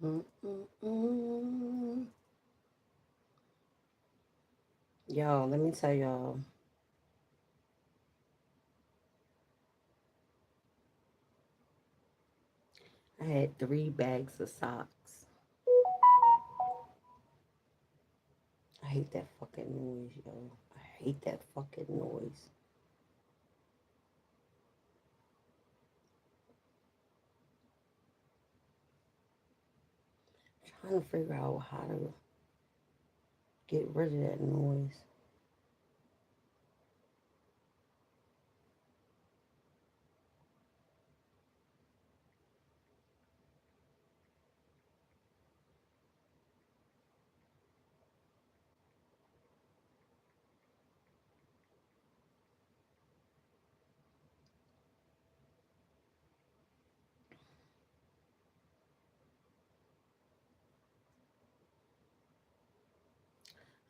Mm-mm-mm. Y'all, let me tell y'all. I had 3 bags of socks. I hate that fucking noise, yo. I hate that fucking noise. Trying to figure out how to get rid of that noise.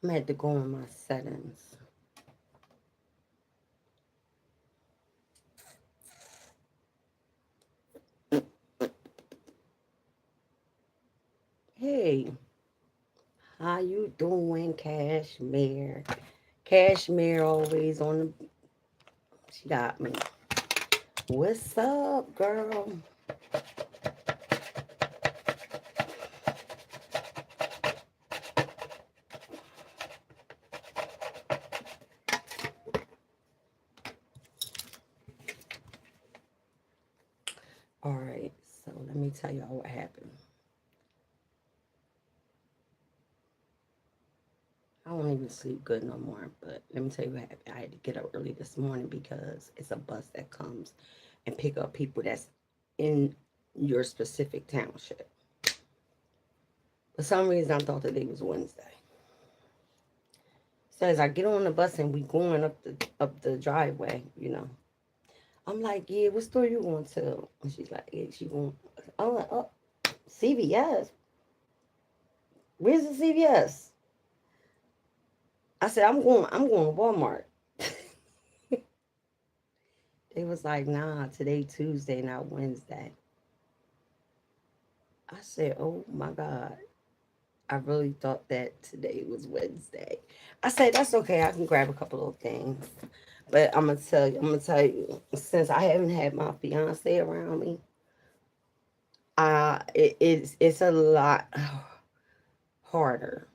I'm gonna have to go in my settings. Hey, how you doing, Cashmere? Cashmere always on the. She got me. What's up, girl? All right, so let me tell y'all what happened. I don't even sleep good no more, but let me tell you what happened. I had to get up early this morning because it's a bus that comes and pick up people that's in your specific township. For some reason, I thought today was Wednesday. So as I get on the bus and we going up the driveway, I'm like, yeah, what store you going to? And she's like, yeah, she going. I'm like, oh, CVS. Where's the CVS? I said, I'm going to Walmart. They was like, nah, today Tuesday, not Wednesday. I said, oh my God. I really thought that today was Wednesday. I said, that's okay. I can grab a couple of things. But I'm gonna tell you, since I haven't had my fiance around me, it's a lot harder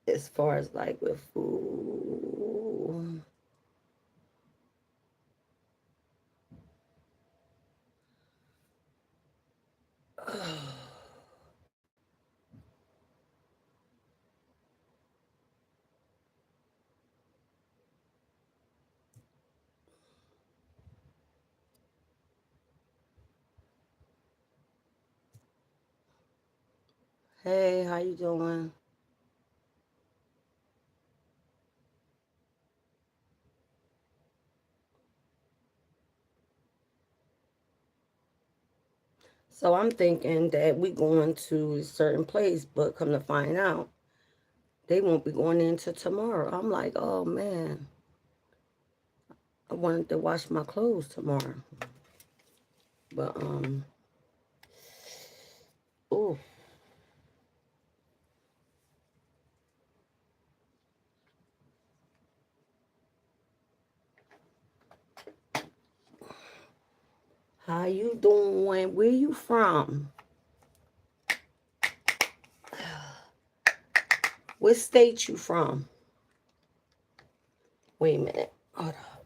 as far as like with food. Hey, how you doing? So I'm thinking that we going to a certain place, but come to find out, they won't be going into tomorrow. I'm like, oh man, I wanted to wash my clothes tomorrow, but oh, how you doing? Where you from? What state you from? Wait a minute. Hold up.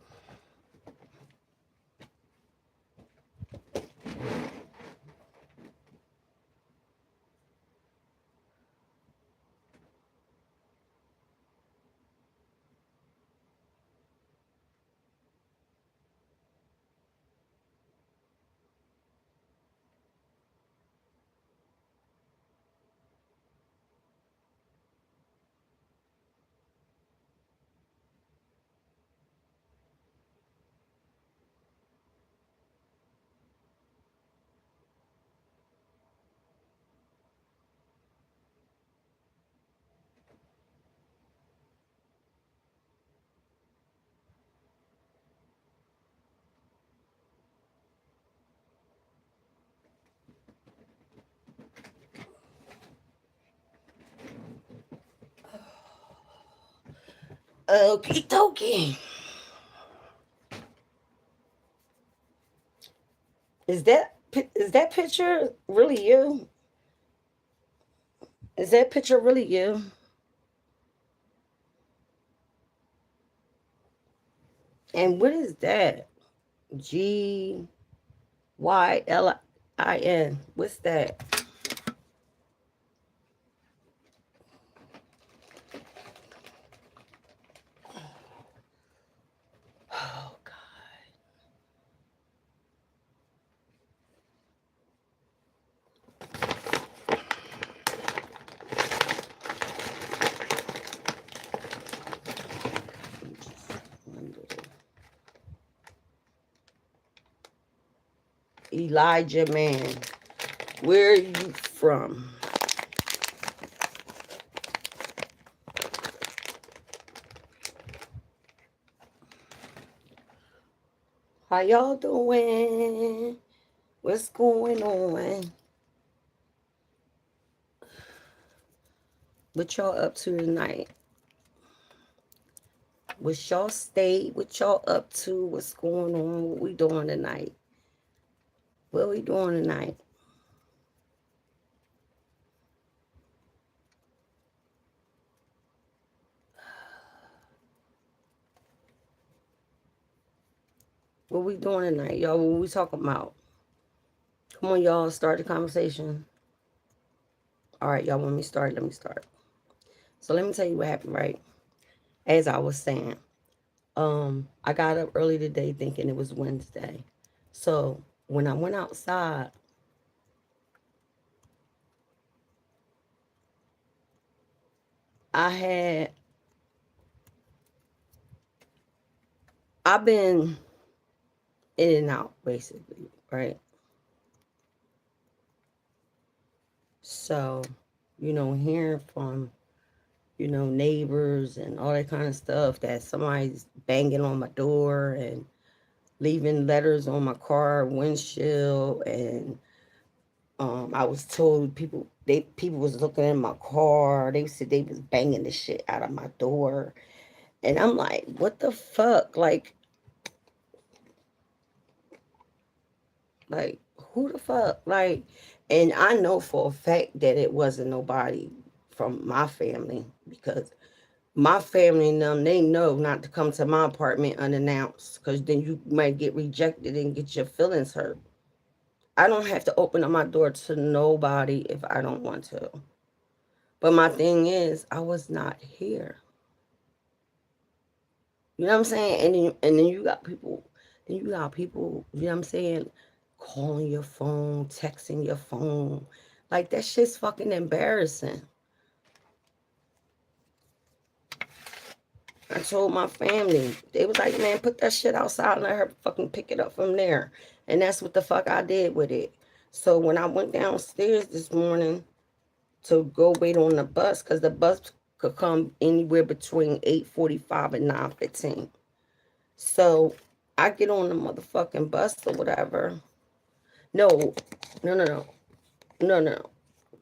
Okie dokie. Is that picture really you? Is that picture really you? And what is that? GYLIN. What's that? Oh God. Elijah man. Where are you from? How y'all doing? What's going on? What y'all up to tonight? What's y'all state? What y'all up to? What's going on? What we doing tonight? What we doing tonight? What we doing tonight, y'all? What we talking about? Come on, y'all. Start the conversation. All right, y'all want me to start? Let me start. So let me tell you what happened, right? As I was saying, I got up early today thinking it was Wednesday. So when I went outside, I had I've been in and out basically, right? So, hearing from, neighbors and all that kind of stuff that somebody's banging on my door and leaving letters on my car windshield, and I was told people was looking in my car. They said they was banging the shit out of my door, and I'm like, what the fuck? Like, who the fuck? Like, and I know for a fact that it wasn't nobody from my family, because my family and them, they know not to come to my apartment unannounced, because then you might get rejected and get your feelings hurt. I don't have to open up my door to nobody if I don't want to. But my thing is, I was not here. You know what I'm saying? And then you got people, you know what I'm saying, calling your phone, texting your phone. Like, that shit's fucking embarrassing. I told my family, they was like, man, put that shit outside and let her fucking pick it up from there. And that's what the fuck I did with it. So when I went downstairs this morning to go wait on the bus, because the bus could come anywhere between 8:45 and 9:15. So I get on the motherfucking bus or whatever. No, no, no, no, no, no.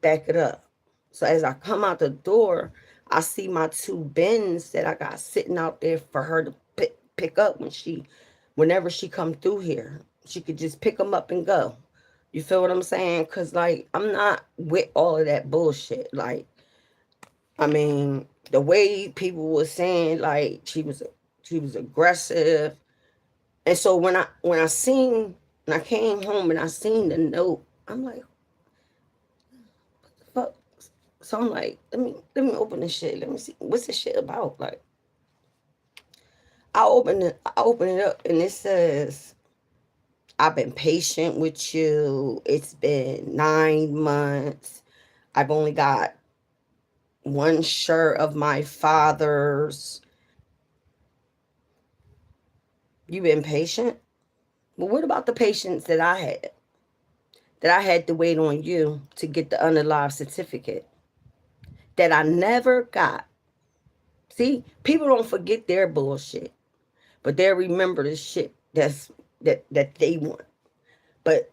Back it up. So as I come out the door, I see my two bins that I got sitting out there for her to pick up whenever she come through here. She could just pick them up and go. You feel what I'm saying? Cause like, I'm not with all of that bullshit. Like, I mean, the way people were saying, like, she was aggressive. And so when I came home and I seen the note, I'm like, fuck. So I'm like, let me open this shit. Let me see what's this shit about. Like, I open it up, and it says, I've been patient with you. It's been 9 months. I've only got one shirt of my father's. You been patient? Well, what about the patience that I had? That I had to wait on you to get the unalive certificate that I never got. See, people don't forget their bullshit, but they'll remember the shit that they want. But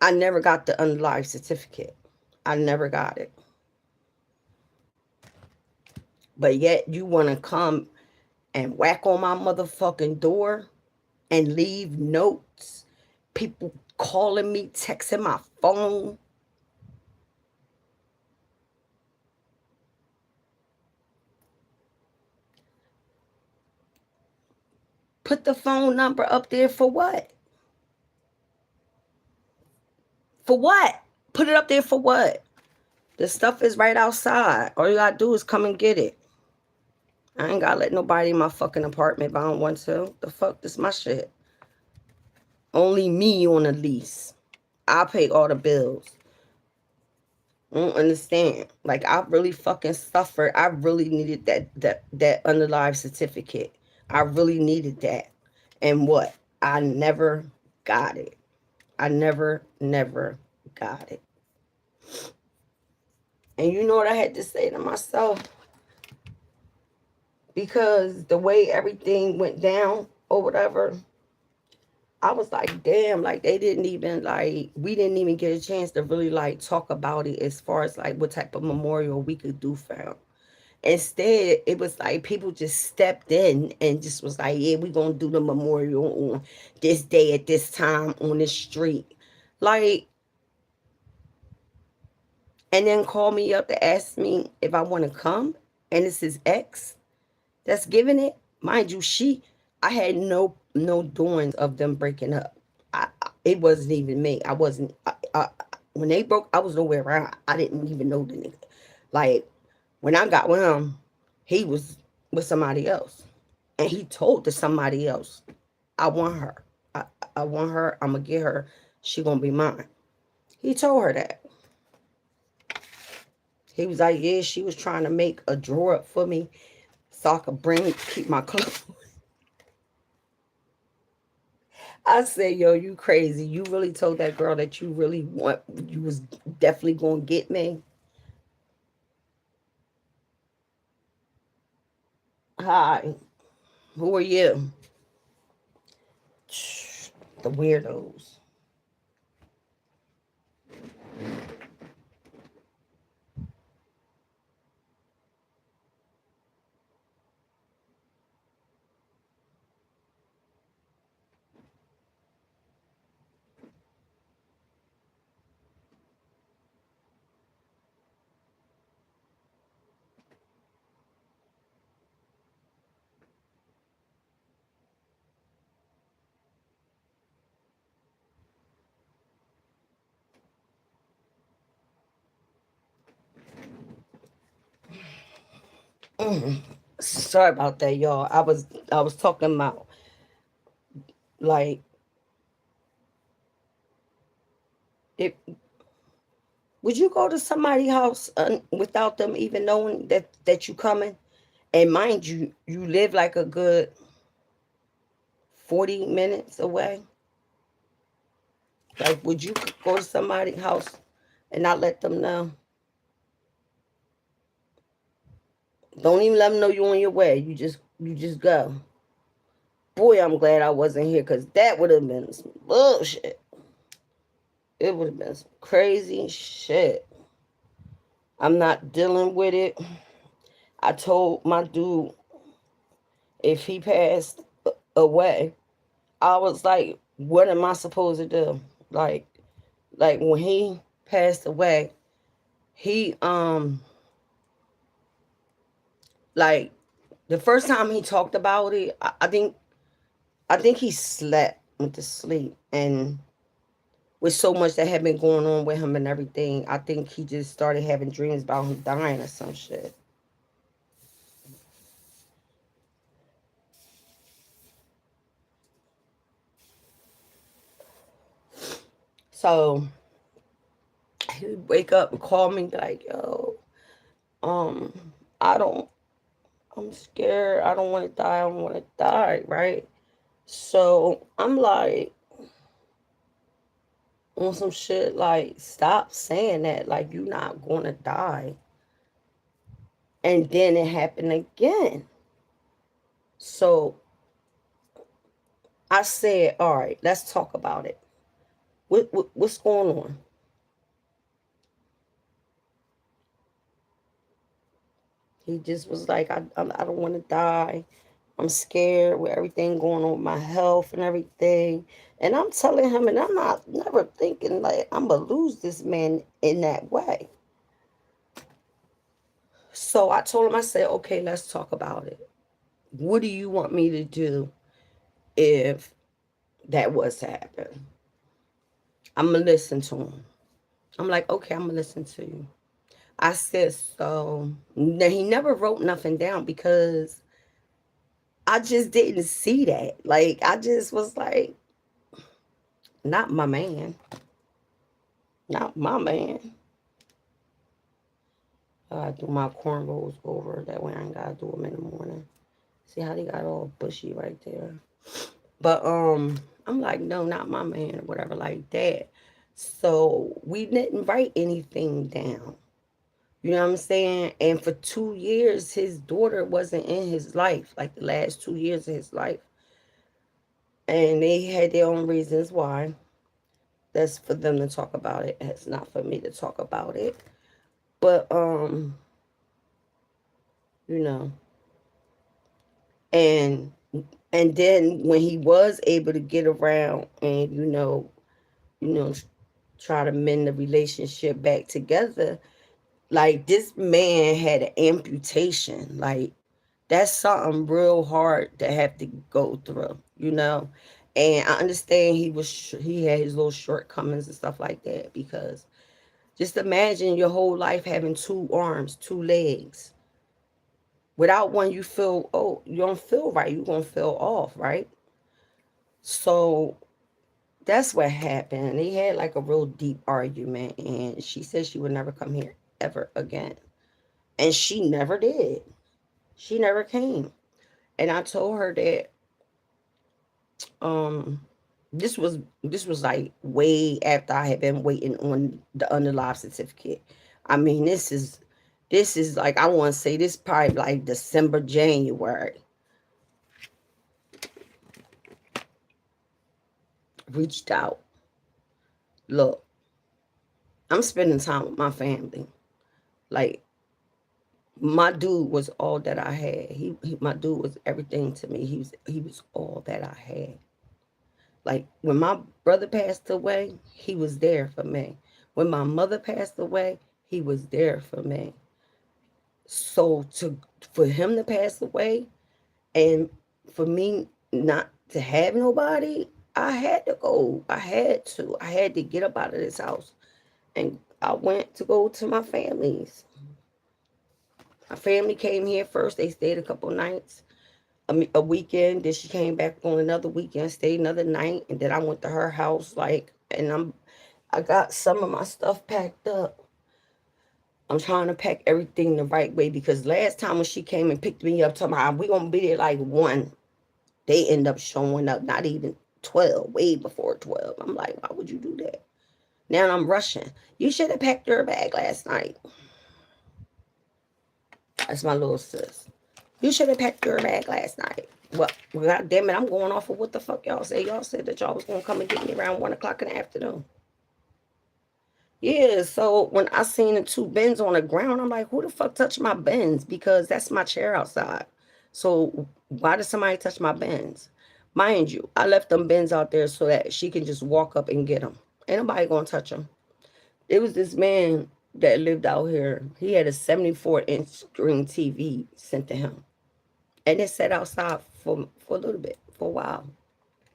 I never got the unalive certificate. I never got it. But yet you want to come. and whack on my motherfucking door and leave notes. People calling me, texting my phone. Put the phone number up there for what? For what? Put it up there for what? The stuff is right outside. All you gotta do is come and get it. I ain't gotta let nobody in my fucking apartment if I don't want to. The fuck, this my shit. Only me on a lease. I pay all the bills. I don't understand. Like, I really fucking suffered. I really needed that underlive certificate. I really needed that. And what? I never got it. I never got it. And you know what I had to say to myself? Because the way everything went down or whatever, I was like, damn, like they didn't even like, we didn't even get a chance to really like talk about it as far as like what type of memorial we could do for him. Instead, it was like people just stepped in and just was like, yeah, we're going to do the memorial on this day at this time on this street. Like, and then call me up to ask me if I want to come. And it's his ex that's giving it. Mind you, I had no doings of them breaking up. It wasn't even me. I wasn't, when they broke, I was nowhere around. I didn't even know the nigga. Like, when I got with him, he was with somebody else. And he told to somebody else, I want her. I want her. I'm going to get her. She going to be mine. He told her that. He was like, yeah, she was trying to make a drawer up for me so I could keep my clothes. I said, yo, you crazy. You really told that girl that you was definitely going to get me? Hi. Who are you? The weirdos. Sorry about that, y'all. I was talking about like it. Would you go to somebody's house without them even knowing that you coming? And mind you, you live like a good 40 minutes away. Like, would you go to somebody's house and not let them know? Don't even let them know you're on your way. You just go. Boy, I'm glad I wasn't here because that would have been some bullshit. It would have been some crazy shit. I'm not dealing with it. I told my dude if he passed away, I was like, what am I supposed to do? Like when he passed away, he like the first time he talked about it, I think he slept, went to sleep, and with so much that had been going on with him and everything, I think he just started having dreams about him dying or some shit. So he would wake up and call me like, yo, um, I don't, I'm scared. I don't want to die. I don't want to die, right? So I'm like, on some shit like, stop saying that. Like, you're not going to die. And then it happened again. So I said, all right, let's talk about it. What's going on? He just was like, I don't want to die. I'm scared with everything going on with my health and everything. And I'm telling him, and I'm not never thinking like I'm gonna lose this man in that way. So I told him, I said, okay, let's talk about it. What do you want me to do if that was to happen? I'm gonna listen to him. I'm like, okay, I'm gonna listen to you. I said, so now he never wrote nothing down because I just didn't see that. Like, I just was like, not my man. Not my man. I do my cornrows over. That way I ain't gotta do them in the morning. See how they got all bushy right there. But I'm like, no, not my man or whatever like that. So we didn't write anything down. You know what I'm saying? And for 2 years, his daughter wasn't in his life, like the last 2 years of his life. And they had their own reasons why. That's for them to talk about it. It's not for me to talk about it. But you know, and and then when he was able to get around and you know, try to mend the relationship back together, like this man had an amputation. Like that's something real hard to have to go through, you know. And I understand he had his little shortcomings and stuff like that because just imagine your whole life having two arms, two legs. Without one, you feel, oh, you don't feel right. You're going to feel off, right? So that's what happened. They had like a real deep argument, and she said she would never come here ever again. And she never did. She never came. And I told her that um this was like way after I had been waiting on the underlive certificate. I mean, this is like I want to say this probably like December, January. Reached out. Look, I'm spending time with my family. Like my dude was all that I had. My dude was everything to me. He was all that I had. Like when my brother passed away, he was there for me. When my mother passed away, he was there for me. So for him to pass away and for me not to have nobody, I had to go. I had to. I had to get up out of this house. And I went to go to my family's. My family came here first. They stayed a couple nights, a weekend. Then she came back on another weekend, stayed another night, and then I went to her house. Like, and I got some of my stuff packed up. I'm trying to pack everything the right way because last time when she came and picked me up, talking about we gonna be there like 1, they end up showing up not even 12, way before 12. I'm like, why would you do that? Now I'm rushing. You should have packed your bag last night. That's my little sis. You should have packed your bag last night. Well, God damn it, I'm going off of what the fuck y'all say. Y'all said that y'all was gonna come and get me around 1 o'clock in the afternoon. Yeah, so when I seen the two bins on the ground, I'm like, who the fuck touched my bins? Because that's my chair outside. So why did somebody touch my bins? Mind you, I left them bins out there so that she can just walk up and get them. Ain't nobody gonna touch them. It was this man that lived out here. He had a 74-inch screen TV sent to him. And it sat outside for a little bit, for a while.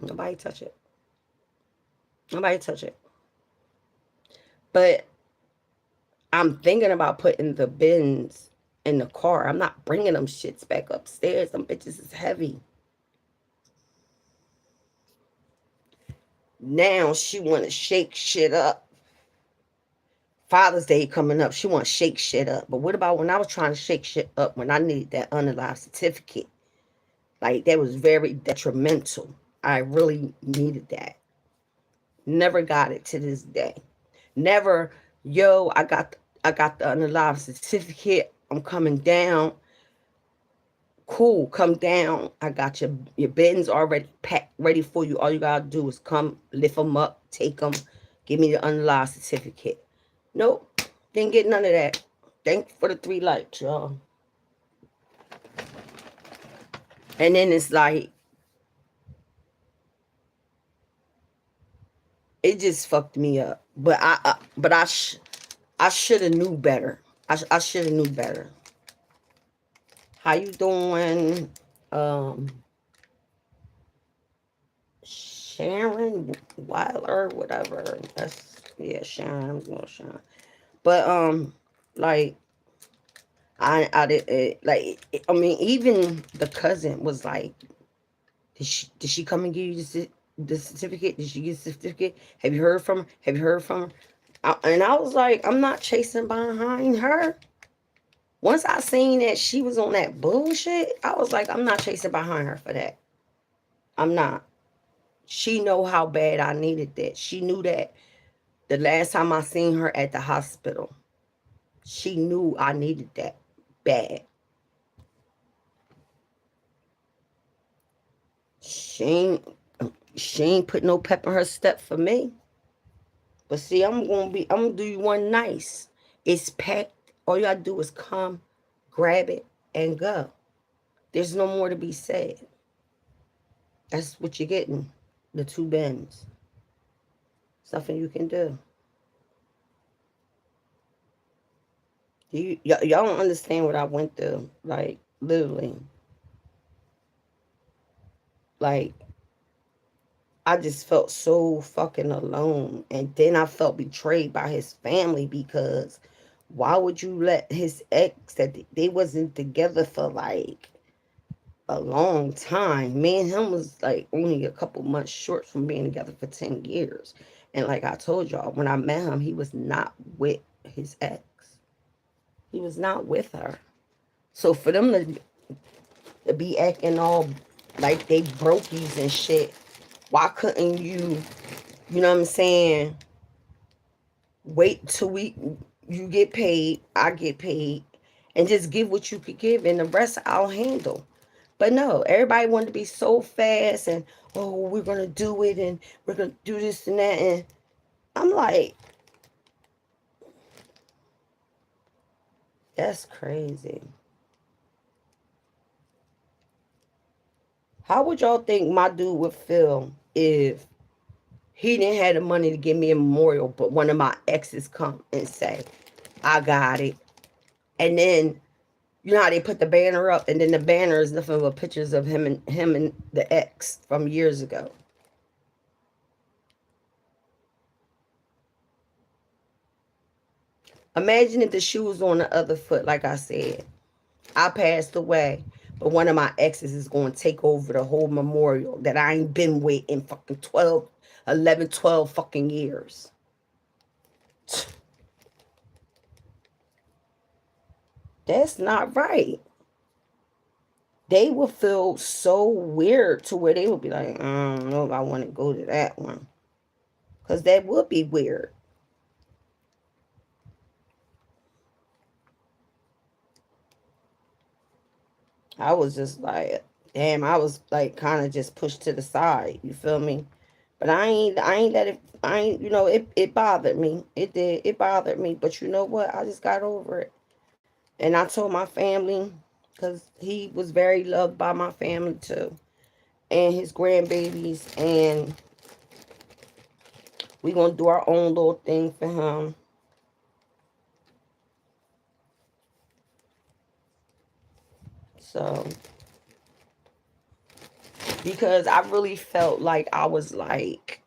Nobody touch it. Nobody touch it. But I'm thinking about putting the bins in the car. I'm not bringing them shits back upstairs. Them bitches is heavy. Now she want to shake shit up. Father's Day coming up. She want to shake shit up. But what about when I was trying to shake shit up when I needed that unalive certificate? Like, that was very detrimental. I really needed that. Never got it to this day. Never, yo, I got the unalive certificate. I'm coming down. Cool, come down. I got your bins already packed, ready for you. All you gotta do is come, lift them up, take them, give me the unalive certificate. Nope, didn't get none of that. Thank you for the 3 lights, y'all. And then it's like, it just fucked me up. I should have knew better. I should have knew better. How you doing? Um, Sharon Weiler, whatever. That's yeah, Sharon. I'm going Sharon. But like I did like I mean, even the cousin was like, did she come and give you the certificate? Did she get the certificate? Have you heard from her? Have you heard from her? And I was like, I'm not chasing behind her. Once I seen that she was on that bullshit, I was like, I'm not chasing behind her for that. I'm not. She know how bad I needed that. She knew that the last time I seen her at the hospital. She knew I needed that bad. She ain't, she ain't put no pep in her step for me. But see, I'm gonna do you one nice. It's packed. All you gotta do is come, grab it, and go. There's no more to be said. That's what you're getting. The two bins. It's nothing you can do. Y'all don't understand what I went through. Like, literally. Like, I just felt so fucking alone. And then I felt betrayed by his family because why would you let his ex that they wasn't together for like a long time? Me and him was like only a couple months short from being together for 10 years. And like I told y'all, when I met him, he was not with his ex. He was not with her. So for them to be acting all like they brokies and shit, why couldn't you know what I'm saying, wait till you get paid, I get paid, and just give what you could give, and the rest I'll handle. But no, everybody wanted to be so fast and oh, we're gonna do it and we're gonna do this and that, and I'm like, that's crazy. How would y'all think my dude would feel if he didn't have the money to give me a memorial, but one of my exes come and say, I got it. And then you know how they put the banner up, and then the banner is nothing but pictures of him and the ex from years ago. Imagine if the shoe was on the other foot, like I said. I passed away, but one of my exes is going to take over the whole memorial that I ain't been with in fucking 12, 11, 12 fucking years. That's not right. They would feel so weird to where they would be like, I don't know if I want to go to that one. Because that would be weird. I was just like, damn, I was like kind of just pushed to the side. You feel me? But I ain't let it, I ain't, it bothered me. It did. It bothered me. But you know what? I just got over it. And I told my family, because he was very loved by my family too, and his grandbabies. And we going to do our own little thing for him. So, because I really felt like I was like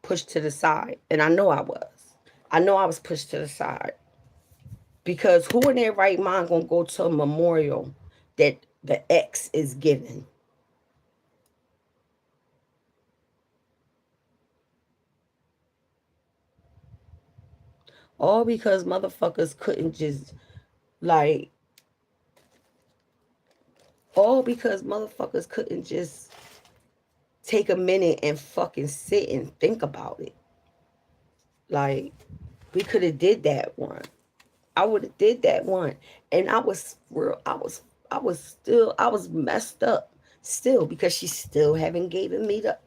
pushed to the side. And I know I was. I know I was pushed to the side. Because who in their right mind gonna go to a memorial that the ex is giving? All because motherfuckers couldn't just like all because motherfuckers couldn't just take a minute and fucking sit and think about it. Like we could have did that one. I would have did that one. And I was real I was messed up still because she still haven't given me the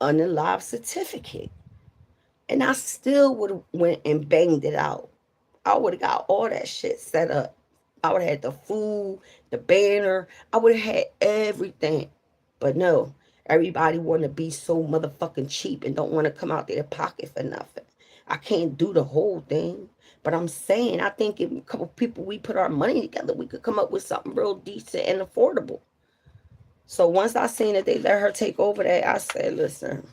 unalive certificate. And I still would have went and banged it out. I would have got all that shit set up I would have had the food, the banner. I would have had everything. But no, everybody want to be so motherfucking cheap and don't want to come out their pocket for nothing. I can't do the whole thing. But I'm saying, I think if a couple people, we put our money together, we could come up with something real decent and affordable. So once I seen that they let her take over that, I said, listen,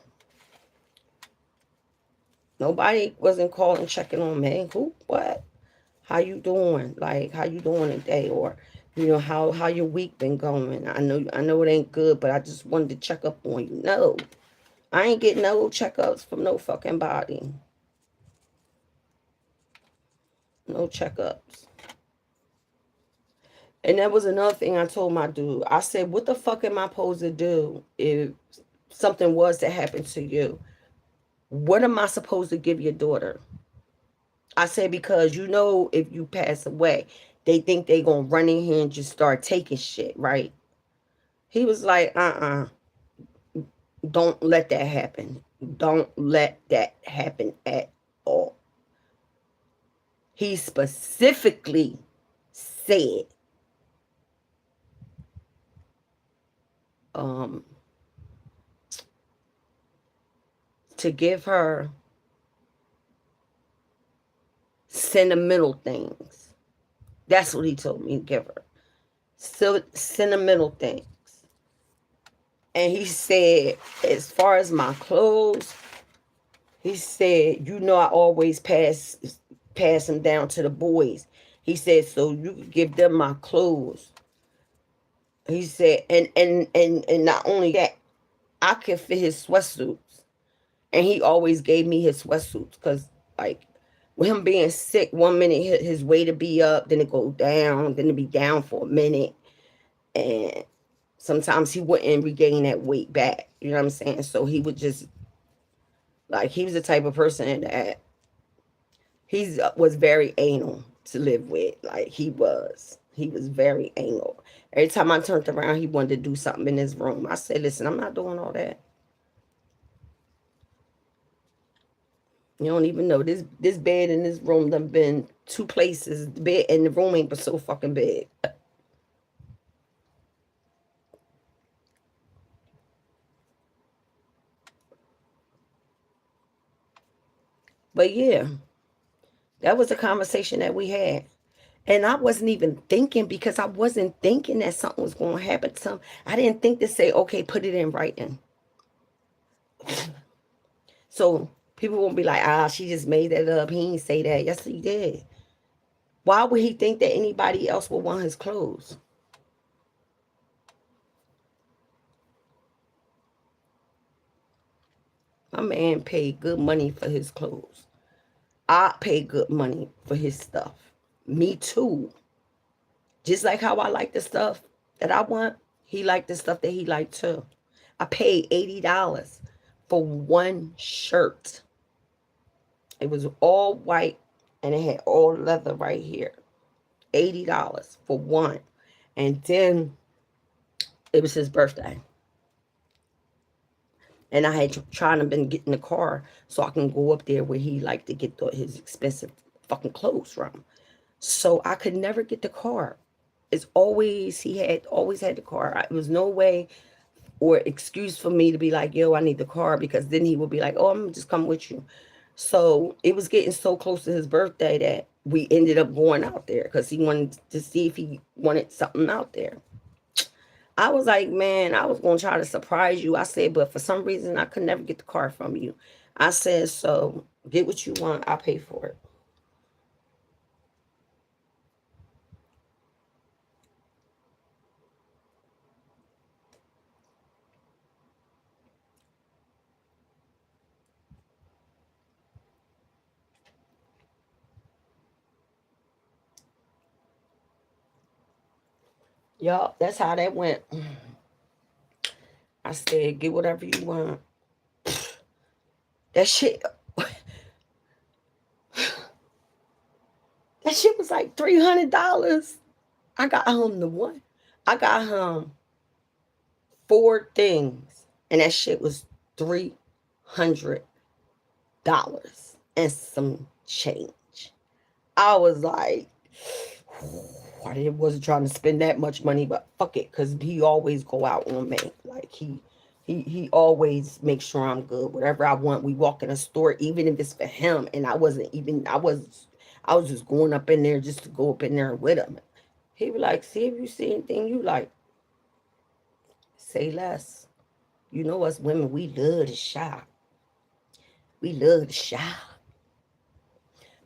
nobody wasn't calling, checking on me. Who? What? How you doing? Like, how you doing today? Or, how your week been going? I know it ain't good, but I just wanted to check up on you. No, I ain't getting no checkups from no fucking body. No checkups. And that was another thing I told my dude. I said, what the fuck am I supposed to do if something was to happen to you? What am I supposed to give your daughter? I said, because if you pass away, they think they gonna run in here and just start taking shit, right? He was like, don't let that happen. Don't let that happen at all. He specifically said, um, to give her sentimental things. That's what he told me to give her. So sentimental things. And he said, as far as my clothes, he said, I always pass them down to the boys. He said, so you could give them my clothes. He said, and not only that, I could fit his sweatsuits. And he always gave me his sweatsuits because, like, with him being sick, 1 minute his weight would be up, then it go down, then it be down for a minute. And sometimes he wouldn't regain that weight back. You know what I'm saying? So he would just, like, he was the type of person that he was very anal to live with. Like, he was. He was very anal. Every time I turned around, he wanted to do something in his room. I said, listen, I'm not doing all that. You don't even know. This bed in this room done been 2 places. The bed and the room ain't but so fucking big. But yeah, that was a conversation that we had. And I wasn't even thinking, because I wasn't thinking that something was going to happen to him. I didn't think to say, okay, put it in writing. So people won't be like, she just made that up. He didn't say that. Yes, he did. Why would he think that anybody else would want his clothes? My man paid good money for his clothes. I pay good money for his stuff. Me too. Just like how I like the stuff that I want, he liked the stuff that he liked too. I paid $80 for one shirt. It was all white and it had all leather right here. $80 for one. And then it was his birthday. And I had trying to been getting the car so I can go up there where he liked to get his expensive fucking clothes from. So I could never get the car. He had always had the car. It was no way or excuse for me to be like, yo, I need the car, because then he would be like, oh, I'm gonna just come with you. So it was getting so close to his birthday that we ended up going out there because he wanted to see if he wanted something out there. I was like, man, I was gonna try to surprise you. I said, but for some reason I could never get the car from you. I said, so get what you want, I'll pay for it. Yup, that's how that went. I said, get whatever you want. That shit, that shit was like $300. I got home the one. I got home 4 things, and that shit was $300 and some change. I was like, I wasn't trying to spend that much money, but fuck it, cause he always go out on me. Like he always makes sure I'm good. Whatever I want, we walk in a store, even if it's for him. And I was just going up in there just to go up in there with him. He be like, see if you see anything you like. Say less. You know us women, we love to shop. We love to shop.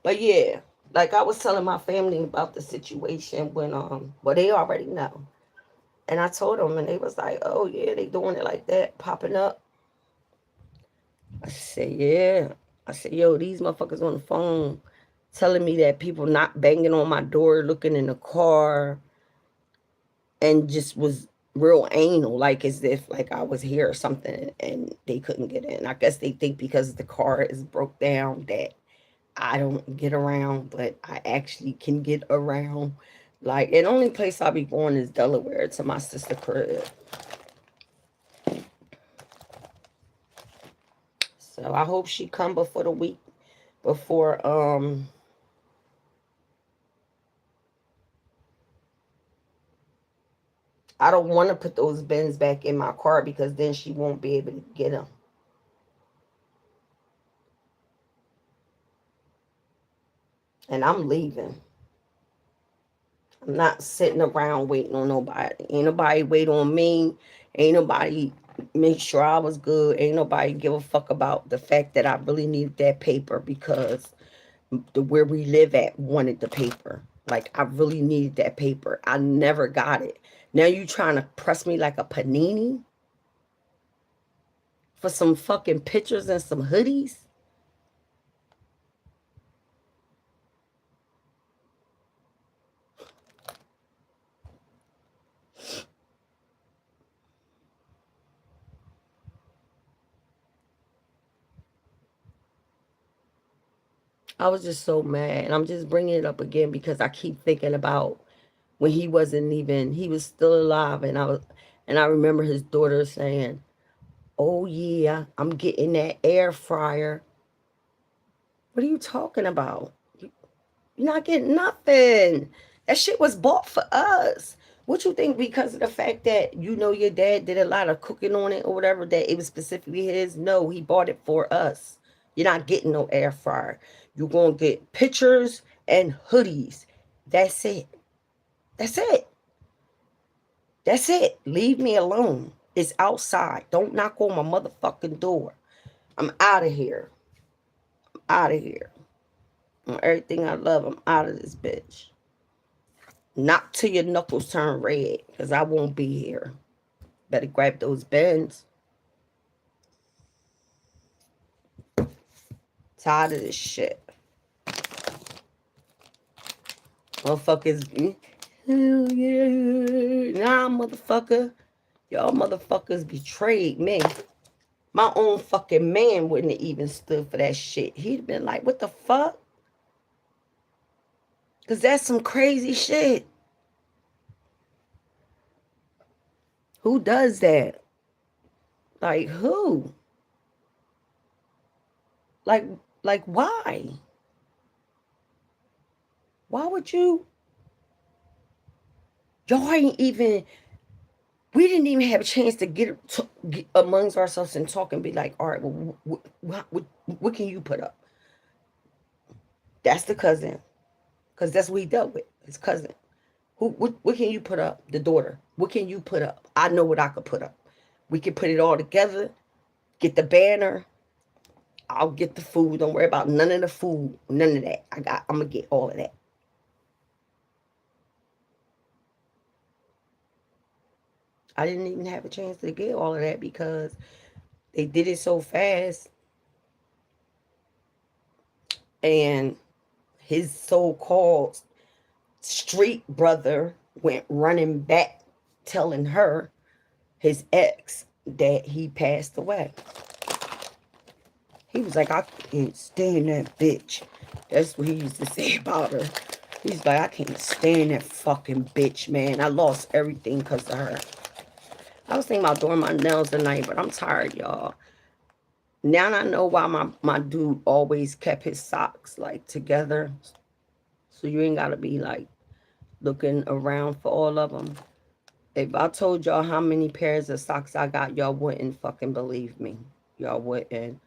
But yeah, like I was telling my family about the situation when well they already know. And I told them and they was like, oh yeah, they doing it like that, popping up. I said, yeah. I said, yo, these motherfuckers on the phone telling me that people not banging on my door, looking in the car, and just was real anal, like as if like I was here or something and they couldn't get in. I guess they think because the car is broke down that I don't get around, but I actually can get around. Like, the only place I'll be going is Delaware to my sister crib. So I hope she come before the week, before, I don't want to put those bins back in my car because then she won't be able to get them. And I'm leaving. I'm not sitting around waiting on nobody. Ain't nobody wait on me. Ain't nobody make sure I was good. Ain't nobody give a fuck about the fact that I really needed that paper because where we live at wanted the paper. Like, I really needed that paper. I never got it. Now you trying to press me like a panini for some fucking pictures and some hoodies? I was just so mad. And I'm just bringing it up again because I keep thinking about when he wasn't even, he was still alive. And I remember his daughter saying, oh yeah, I'm getting that air fryer. What are you talking about? You're not getting nothing. That shit was bought for us. What you think because of the fact that you know your dad did a lot of cooking on it or whatever that it was specifically his? No, he bought it for us. You're not getting no air fryer. You're going to get pictures and hoodies. That's it. That's it. That's it. Leave me alone. It's outside. Don't knock on my motherfucking door. I'm out of here. I'm out of here. On everything I love, I'm out of this bitch. Not till your knuckles turn red, because I won't be here. Better grab those bends. Tired of this shit. Motherfuckers. Hell yeah. Nah, motherfucker. Y'all motherfuckers betrayed me. My own fucking man wouldn't have even stood for that shit. He'd have been like, what the fuck? Because that's some crazy shit. Who does that? Like, who? Like, like, why? Why would you? Y'all ain't even, we didn't even have a chance to get amongst ourselves and talk and be like, all right, well, what can you put up? That's the cousin. Because that's what he dealt with, his cousin. What can you put up? The daughter. What can you put up? I know what I could put up. We can put it all together, get the banner. I'll get the food. Don't worry about none of the food, none of that. I'm going to get all of that. I didn't even have a chance to get all of that because they did it so fast. And his so-called street brother went running back telling her, his ex, that he passed away. He was like, I can't stand that bitch. That's what he used to say about her. He's like, I can't stand that fucking bitch, man. I lost everything because of her. I was thinking about doing my nails tonight, but I'm tired, y'all. Now I know why my dude always kept his socks, like, together. So you ain't got to be, like, looking around for all of them. If I told y'all how many pairs of socks I got, y'all wouldn't fucking believe me. Y'all wouldn't.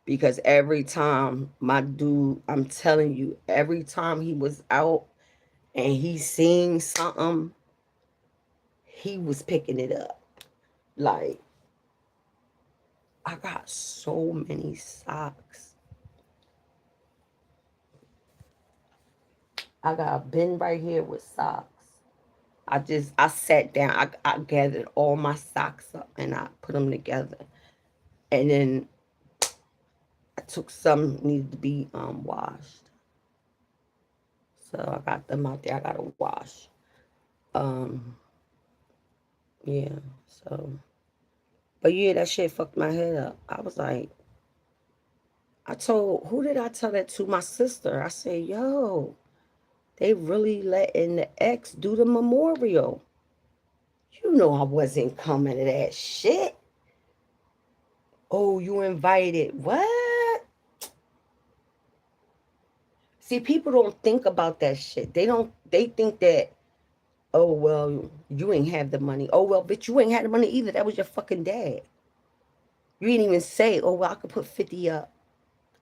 Because every time my dude, I'm telling you, every time he was out and he seen something, he was picking it up. Like, I got so many socks. I got a bin right here with socks. I sat down, I gathered all my socks up and I put them together. And then I took some needed to be washed. So I got them out there. I gotta wash. Um, yeah. So, but yeah, that shit fucked my head up. I was like, who did I tell that to? My sister. I said, yo, they really letting the ex do the memorial. You know I wasn't coming to that shit. Oh, you invited. What? See, people don't think about that shit. They think that, oh, well, you ain't have the money. Oh, well, bitch, you ain't had the money either. That was your fucking dad. You didn't even say, oh, well, I could put 50 up.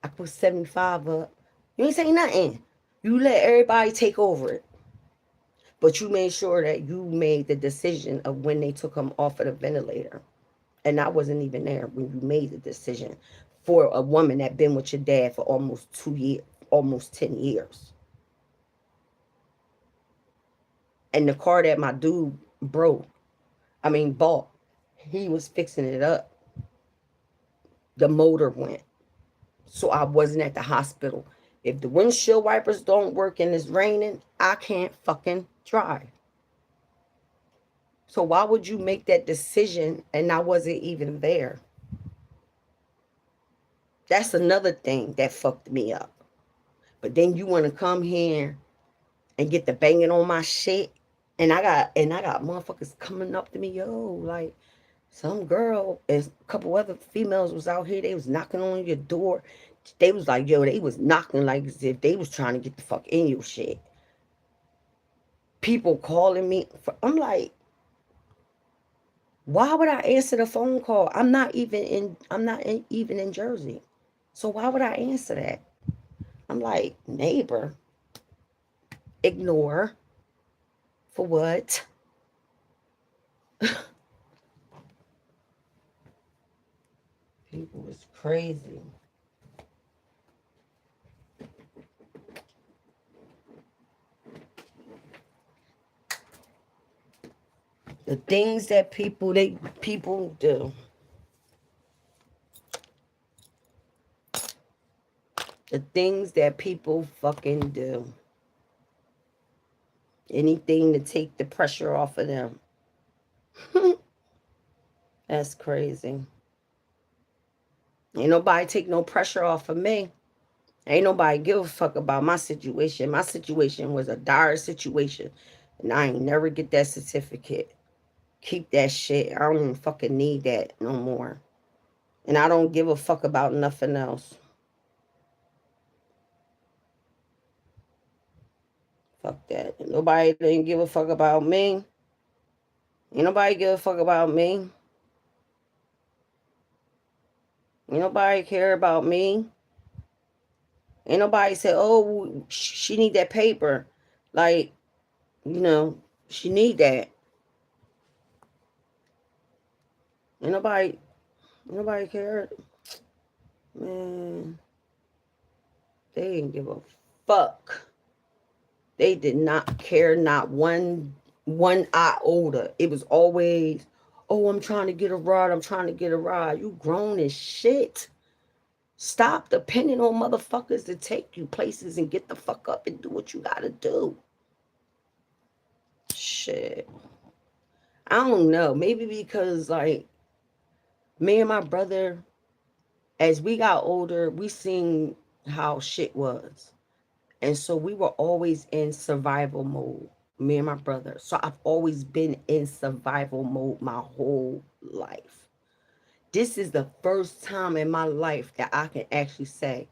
I could put 75 up. You ain't say nothing. You let everybody take over it. But you made sure that you made the decision of when they took him off of the ventilator. And I wasn't even there when you made the decision for a woman that been with your dad for almost 2 years, almost 10 years. And the car that my dude bought, he was fixing it up. The motor went. So I wasn't at the hospital. If the windshield wipers don't work and it's raining, I can't fucking drive. So why would you make that decision and I wasn't even there? That's another thing that fucked me up. But then you want to come here and get the banging on my shit. And I got motherfuckers coming up to me, yo, like some girl and a couple other females was out here. They was knocking on your door. They was like, yo, they was knocking like as if they was trying to get the fuck in your shit. People calling me. I'm like, why would I answer the phone call? I'm not even in Jersey. So why would I answer that? I'm like, neighbor, ignore. For what? People was crazy. The things that people do. The things that people fucking do. Anything to take the pressure off of them. That's crazy. Ain't nobody take no pressure off of me. Ain't nobody give a fuck about my situation. My situation was a dire situation. And I ain't never get that certificate. Keep that shit. I don't even fucking need that no more. And I don't give a fuck about nothing else. Fuck that. Nobody didn't give a fuck about me. Ain't nobody give a fuck about me. Ain't nobody care about me. Ain't nobody say, oh, she need that paper. Like, you know, she need that. Ain't nobody care. Man, they didn't give a fuck. They did not care, not one iota. It was always, oh, I'm trying to get a ride. I'm trying to get a ride. You grown as shit. Stop depending on motherfuckers to take you places and get the fuck up and do what you gotta do. Shit. I don't know. Maybe because, like, me and my brother, as we got older, we seen how shit was. And so we were always in survival mode, me and my brother. So I've always been in survival mode my whole life. This is the first time in my life that I can actually say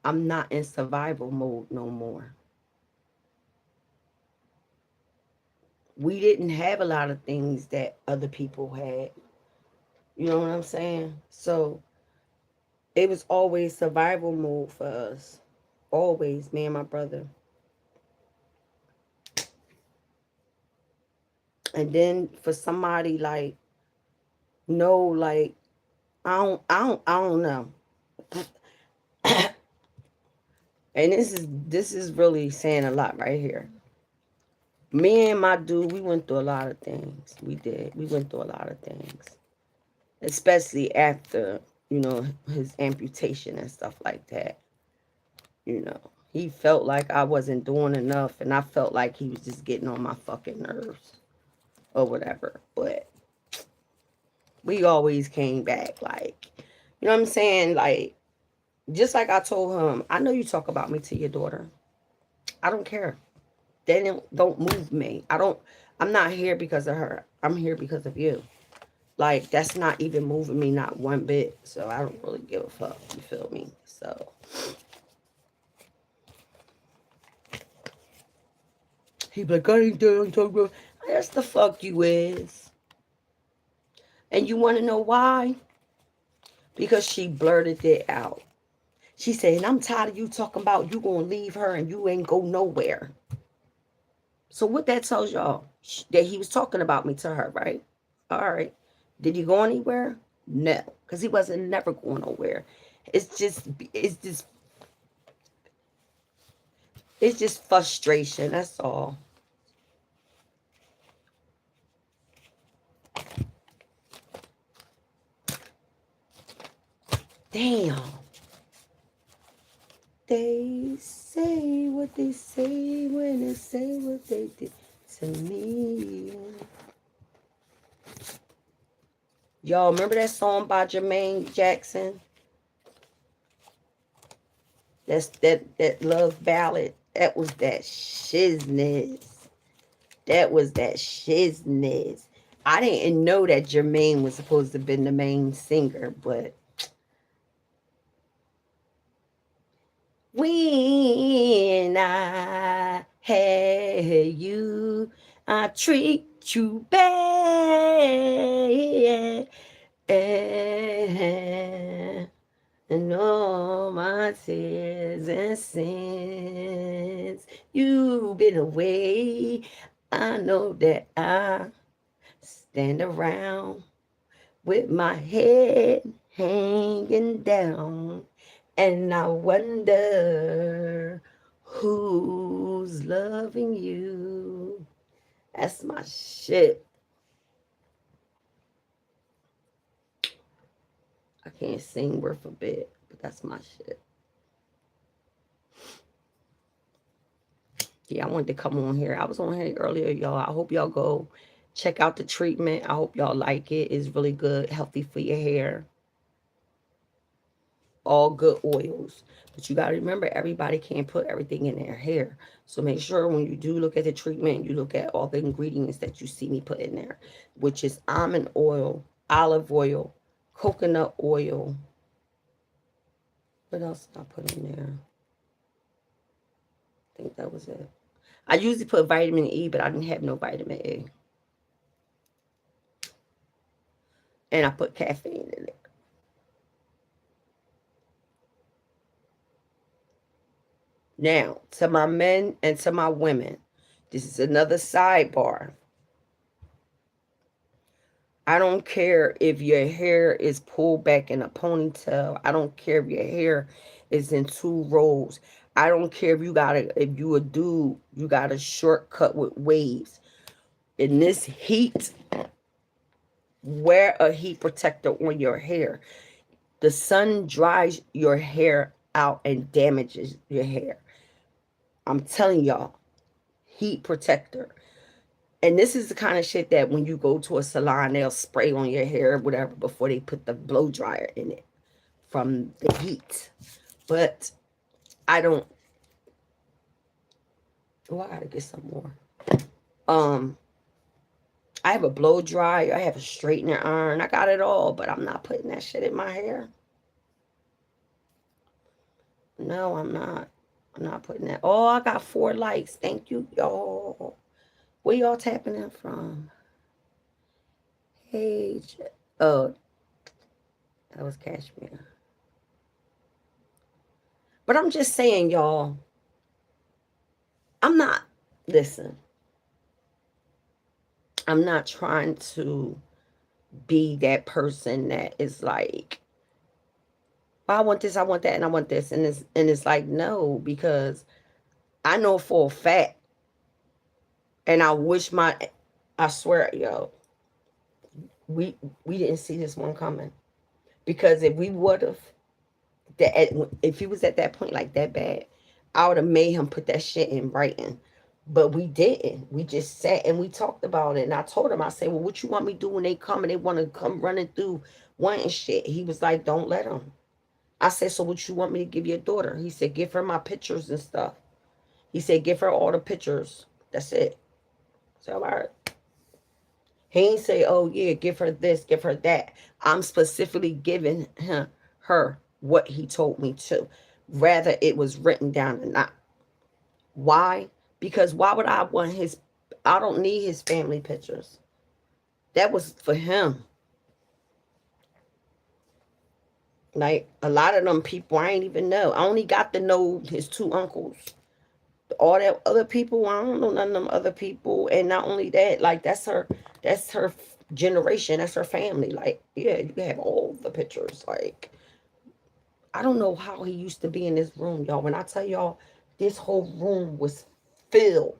I'm not in survival mode no more. We didn't have a lot of things that other people had. You know what I'm saying? So it was always survival mode for us. Always, me and my brother. And then for somebody like, no, like, I don't know. And this is really saying a lot right here. Me and my dude, we went through a lot of things. We did. We went through a lot of things. Especially after, his amputation and stuff like that. You know, he felt like I wasn't doing enough, and I felt like he was just getting on my fucking nerves or whatever. But we always came back, like, you know what I'm saying? Like, just like I told him, I know you talk about me to your daughter. I don't care. They don't move me. I'm not here because of her. I'm here because of you. Like, that's not even moving me, not one bit. So I don't really give a fuck. You feel me? So he be like, I ain't done talking about. Yes, the fuck you is. And you want to know why? Because she blurted it out. She said, and I'm tired of you talking about you gonna leave her and you ain't go nowhere. So what that tells y'all? That he was talking about me to her, right? All right. Did he go anywhere? No, because he wasn't never going nowhere. It's just, it's just, it's just frustration. That's all. Damn. They say what they say when they say what they did to me. Y'all remember that song by Jermaine Jackson? That's that love ballad. That was that shizness. That was that shizness. I didn't know that Jermaine was supposed to have been the main singer, but when I had you, I treat you bad. And all my tears and sins, you've been away. I know that I stand around with my head hanging down, and I wonder who's loving you. That's my shit. I can't sing word for bit, but that's my shit. Yeah, I wanted to come on here. I was on here earlier, y'all. I hope y'all go check out the treatment. I hope y'all like it. It's really good, healthy for your hair. All good oils. But you got to remember, everybody can't put everything in their hair. So make sure when you do look at the treatment, you look at all the ingredients that you see me put in there, which is almond oil, olive oil, coconut oil. What else did I put in there? I think that was it. I usually put vitamin E, but I didn't have no vitamin E. And I put caffeine in it. Now, to my men and to my women, this is another sidebar. I don't care if your hair is pulled back in a ponytail. I don't care if your hair is in two rolls. I don't care if you a dude, you got a shortcut with waves. In this heat, wear a heat protector on your hair. The sun dries your hair out and damages your hair. I'm telling y'all, heat protector. And this is the kind of shit that when you go to a salon, they'll spray on your hair or whatever before they put the blow dryer in it from the heat. But I don't. Oh, I gotta get some more. Um, I have a blow dryer. I have a straightener iron. I got it all, but I'm not putting that shit in my hair. No, I'm not. I'm not putting that. Oh, I got 4 likes. Thank you, y'all. Where y'all tapping in from? Hey, oh, that was Cashmere. But I'm just saying, y'all, I'm not, listen, I'm not trying to be that person that is like, well, I want this, I want that, and I want this. And it's like, no, because I know for a fact, and I swear, yo, we we didn't see this one coming. Because if we would have, if he was at that point like that bad, I would have made him put that shit in writing. But we didn't. We just sat and we talked about it. And I told him, I said, well, what you want me to do when they come and they want to come running through wanting shit? He was like, don't let them. I said, so what you want me to give your daughter? He said, give her my pictures and stuff. He said, give her all the pictures. That's it. So, all right. He ain't say, oh, yeah, give her this, give her that. I'm specifically giving her what he told me to. Rather, it was written down or not. Why? Because why would I want his... I don't need his family pictures. That was for him. Like, a lot of them people I ain't even know. I only got to know his two uncles. All that other people, I don't know none of them other people. And not only that, like, that's her generation, that's her family. Like, yeah, you can have all the pictures. Like, I don't know how he used to be in this room, y'all. When I tell y'all, this whole room was filled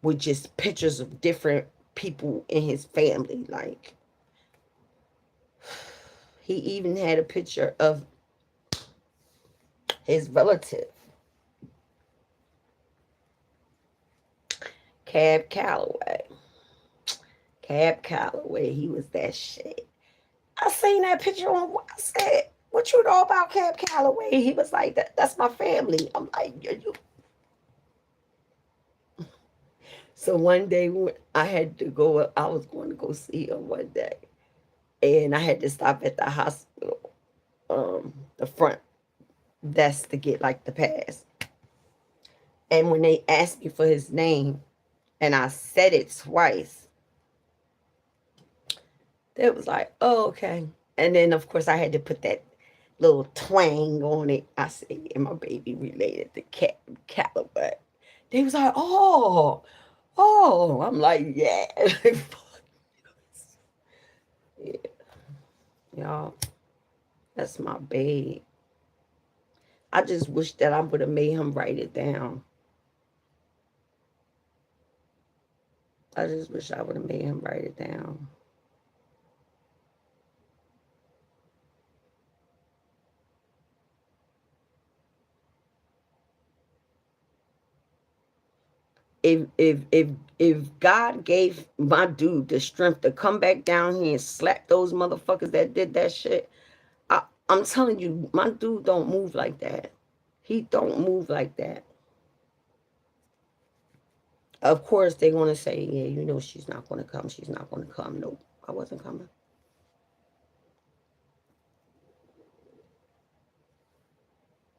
with just pictures of different people in his family. Like, he even had a picture of his relative, Cab Calloway. Cab Calloway, he was that shit. I seen that picture on. I said, "What you know about Cab Calloway?" He was like, "That's my family." I'm like, you. So one day when I had to go, I was going to go see him one day, and I had to stop at the hospital, the front desk to get like the pass. And when they asked me for his name, and I said it twice, they was like, "Oh, okay." And then of course I had to put that little twang on it. I said, "Yeah, my baby related to Callaway." They was like, "Oh, oh." I'm like, "Yeah." Yeah, y'all, that's my babe. I just wish that I would have made him write it down. I just wish I would have made him write it down. If God gave my dude the strength to come back down here and slap those motherfuckers that did that shit, I'm telling you, my dude don't move like that. He don't move like that. Of course, they're gonna say, "Yeah, you know, she's not gonna come. She's not gonna come." Nope, I wasn't coming.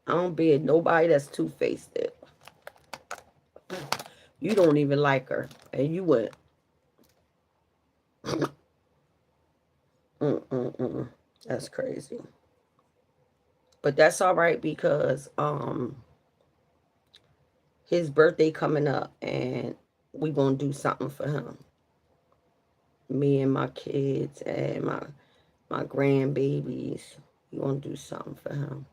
I don't be nobody that's two faced. It. You don't even like her, and you went. Mm. That's crazy. But that's all right because his birthday coming up, and we gonna do something for him. Me and my kids and my grandbabies. We gonna do something for him.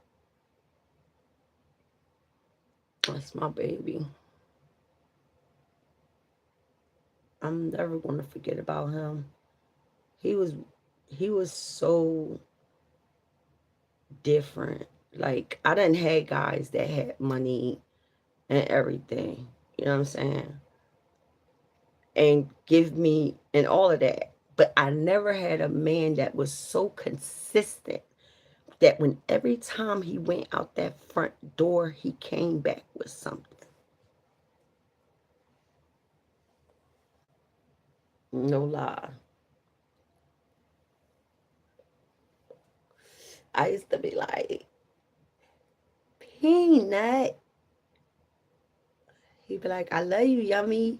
That's my baby. I'm never gonna forget about him. He was he was so different. Like, I done had guys that had money and everything. You know what I'm saying? And give me and all of that. But I never had a man that was so consistent that when every time he went out that front door, he came back with something. No lie. I used to be like, Peanut. He'd be like, I love you, yummy.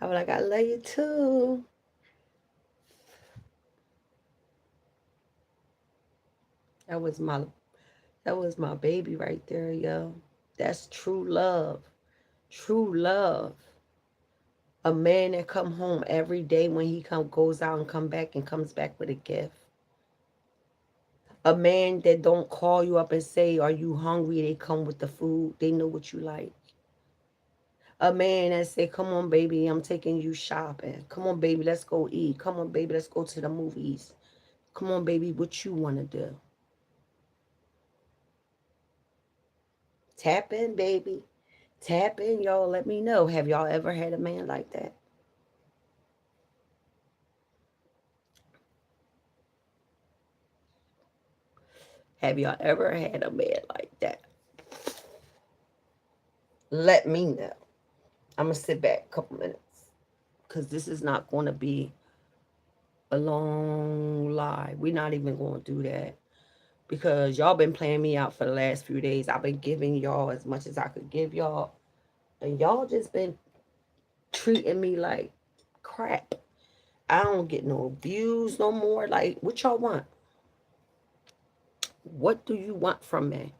I was like, I love you too. That was my that was my baby right there, yo. That's true love. True love. A man that come home every day when he goes out and come back and comes back with a gift. A man that don't call you up and say, are you hungry? They come with the food. They know what you like. A man that say, come on, baby, I'm taking you shopping. Come on, baby, let's go eat. Come on, baby, let's go to the movies. Come on, baby, what you want to do? Tap in, baby. Tap in, y'all. Let me know. Have y'all ever had a man like that? Have y'all ever had a man like that? Let me know. I'm going to sit back a couple minutes because this is not going to be a long lie. We're not even going to do that because y'all been playing me out for the last few days. I've been giving y'all as much as I could give y'all, and y'all just been treating me like crap. I don't get no views no more. Like, what y'all want? What do you want from me?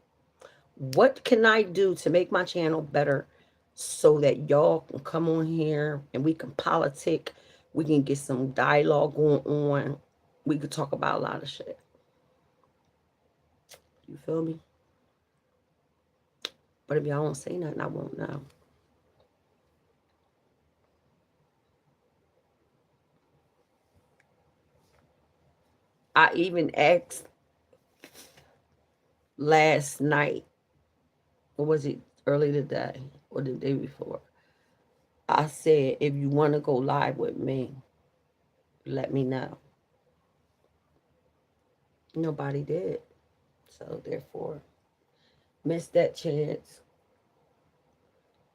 What can I do to make my channel better so that y'all can come on here and we can politic, we can get some dialogue going on, we could talk about a lot of shit. You feel me? But if y'all don't say nothing, I won't know. I even asked last night, or was it early today or the day before? I said, if you want to go live with me, let me know. Nobody did. So therefore, missed that chance.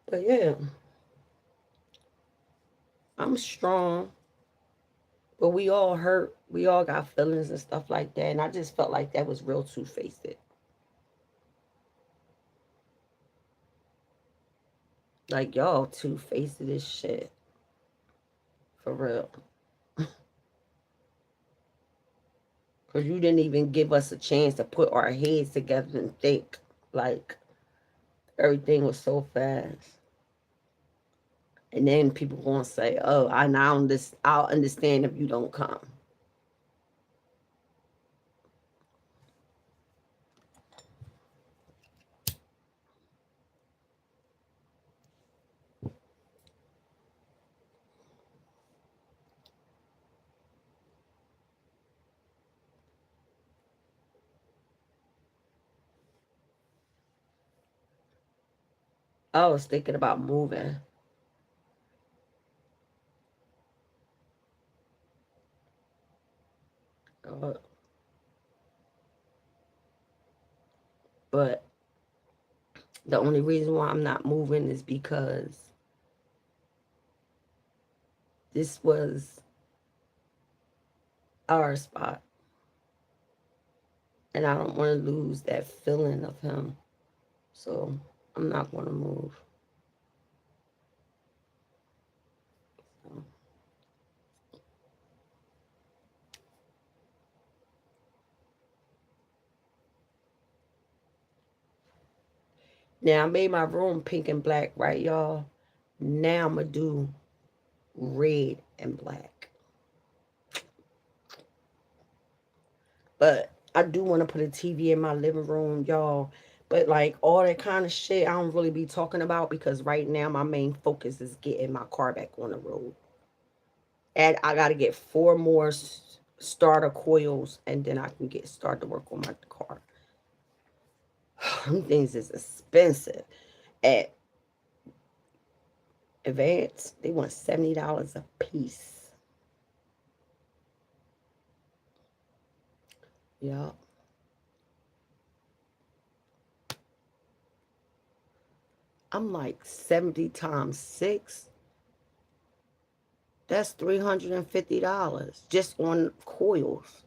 But yeah, I'm strong. But we all hurt. We all got feelings and stuff like that. And I just felt like that was real two-faced. Like y'all two-faced this shit. For real. Because you didn't even give us a chance to put our heads together and think. Like, everything was so fast. And then people gonna say, oh, I'll understand if you don't come. I was thinking about moving. Uh, but the only reason why I'm not moving is because this was our spot. And I don't want to lose that feeling of him. So I'm not going to move. So. Now I made my room pink and black, right, y'all? Now I'm going to do red and black. But I do want to put a TV in my living room, y'all. But like all that kind of shit, I don't really be talking about because right now my main focus is getting my car back on the road. And I got to get 4 more starter coils and then I can start to work on my car. Them things is expensive. At Advance, they want $70 a piece. Yeah. I'm like 70 times 6. That's $350 just on coils.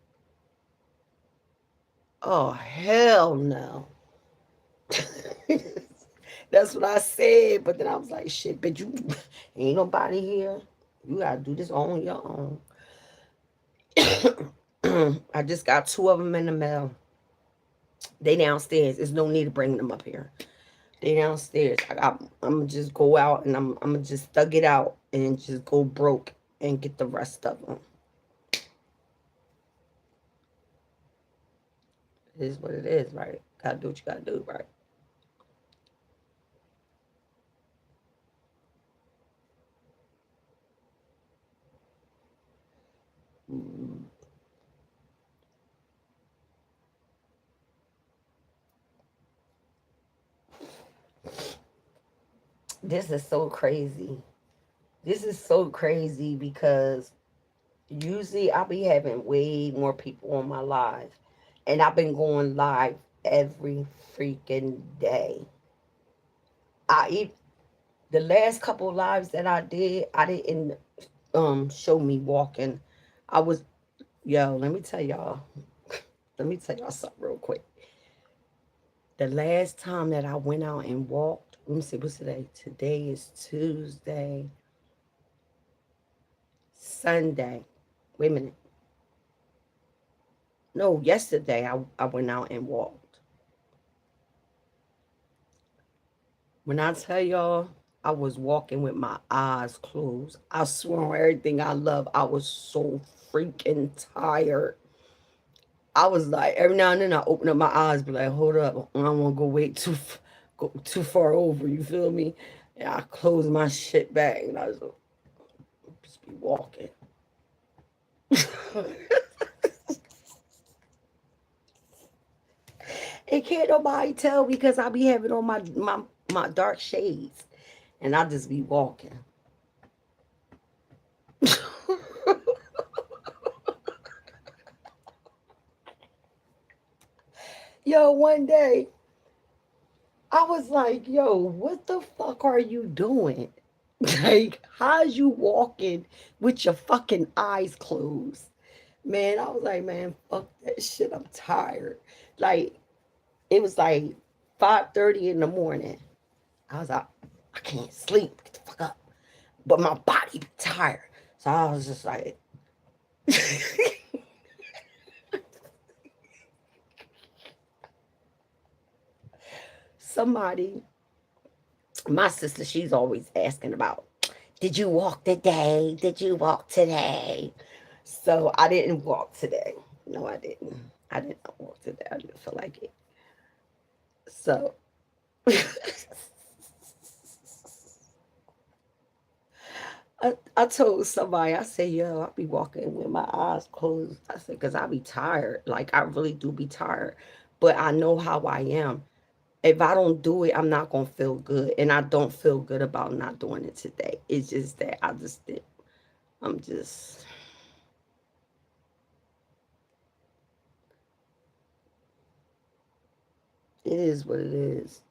Oh, hell no. That's what I said. But then I was like, shit, but you ain't nobody here. You gotta do this on your own. I just got two of them in the mail. They downstairs. There's no need to bring them up here. They downstairs. I'm gonna just go out and I'm gonna just thug it out and just go broke and get the rest of them. It is what it is, right? Gotta do what you gotta do, right? Mm. This is so crazy. This is so crazy because usually I'll be having way more people on my live, and I've been going live every freaking day. I the last couple lives that I did, I didn't show me walking. I was yo. Let me tell y'all. Let me tell y'all something real quick. The last time that I went out and walked, let me see, what's today? Today is Tuesday, Sunday. Wait a minute. No, yesterday I went out and walked. When I tell y'all, I was walking with my eyes closed. I swear on everything I love, I was so freaking tired. I was like, every now and then I open up my eyes, be like, hold up, I don't want to go too far over. You feel me? And I close my shit back, and I was just be walking. It can't nobody tell because I be having on my dark shades, and I just be walking. Yo, one day I was like, yo, what the fuck are you doing? Like, how's you walking with your fucking eyes closed? Man, I was like, man, fuck that shit. I'm tired. Like, it was like 5:30 in the morning. I was like, I can't sleep. Get the fuck up. But my body be tired. So I was just like, somebody, my sister, she's always asking about, did you walk today? Did you walk today? So I didn't walk today. No, I didn't. I did not walk today. I didn't feel like it. So I told somebody, I said, yo, I'll be walking with my eyes closed. I said, because I be tired. Like, I really do be tired. But I know how I am. If I don't do it, I'm not going to feel good. And I don't feel good about not doing it today. It's just that I just did. I'm just, it is what it is.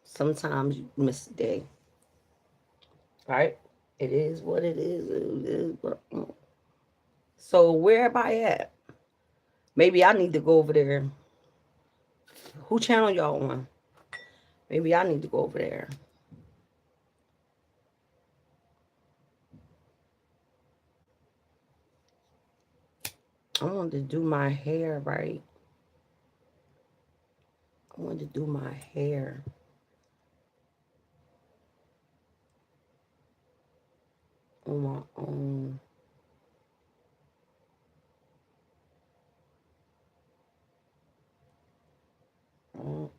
Sometimes you miss a day, right? It is what it is. It is what, so where am I at? Maybe I need to go over there. Who channel y'all on? Maybe I need to go over there. I wanted to do my hair right. I wanted to do my hair on my own. Oh,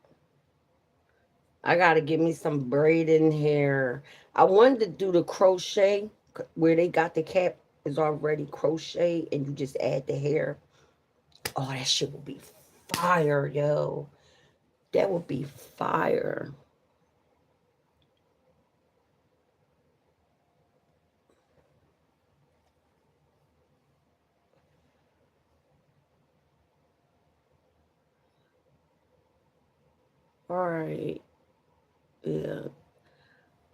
I gotta get me some braiding hair. I wanted to do the crochet where they got the cap is already crochet and you just add the hair. Oh, that shit would be fire, yo. That would be fire. All right. Yeah.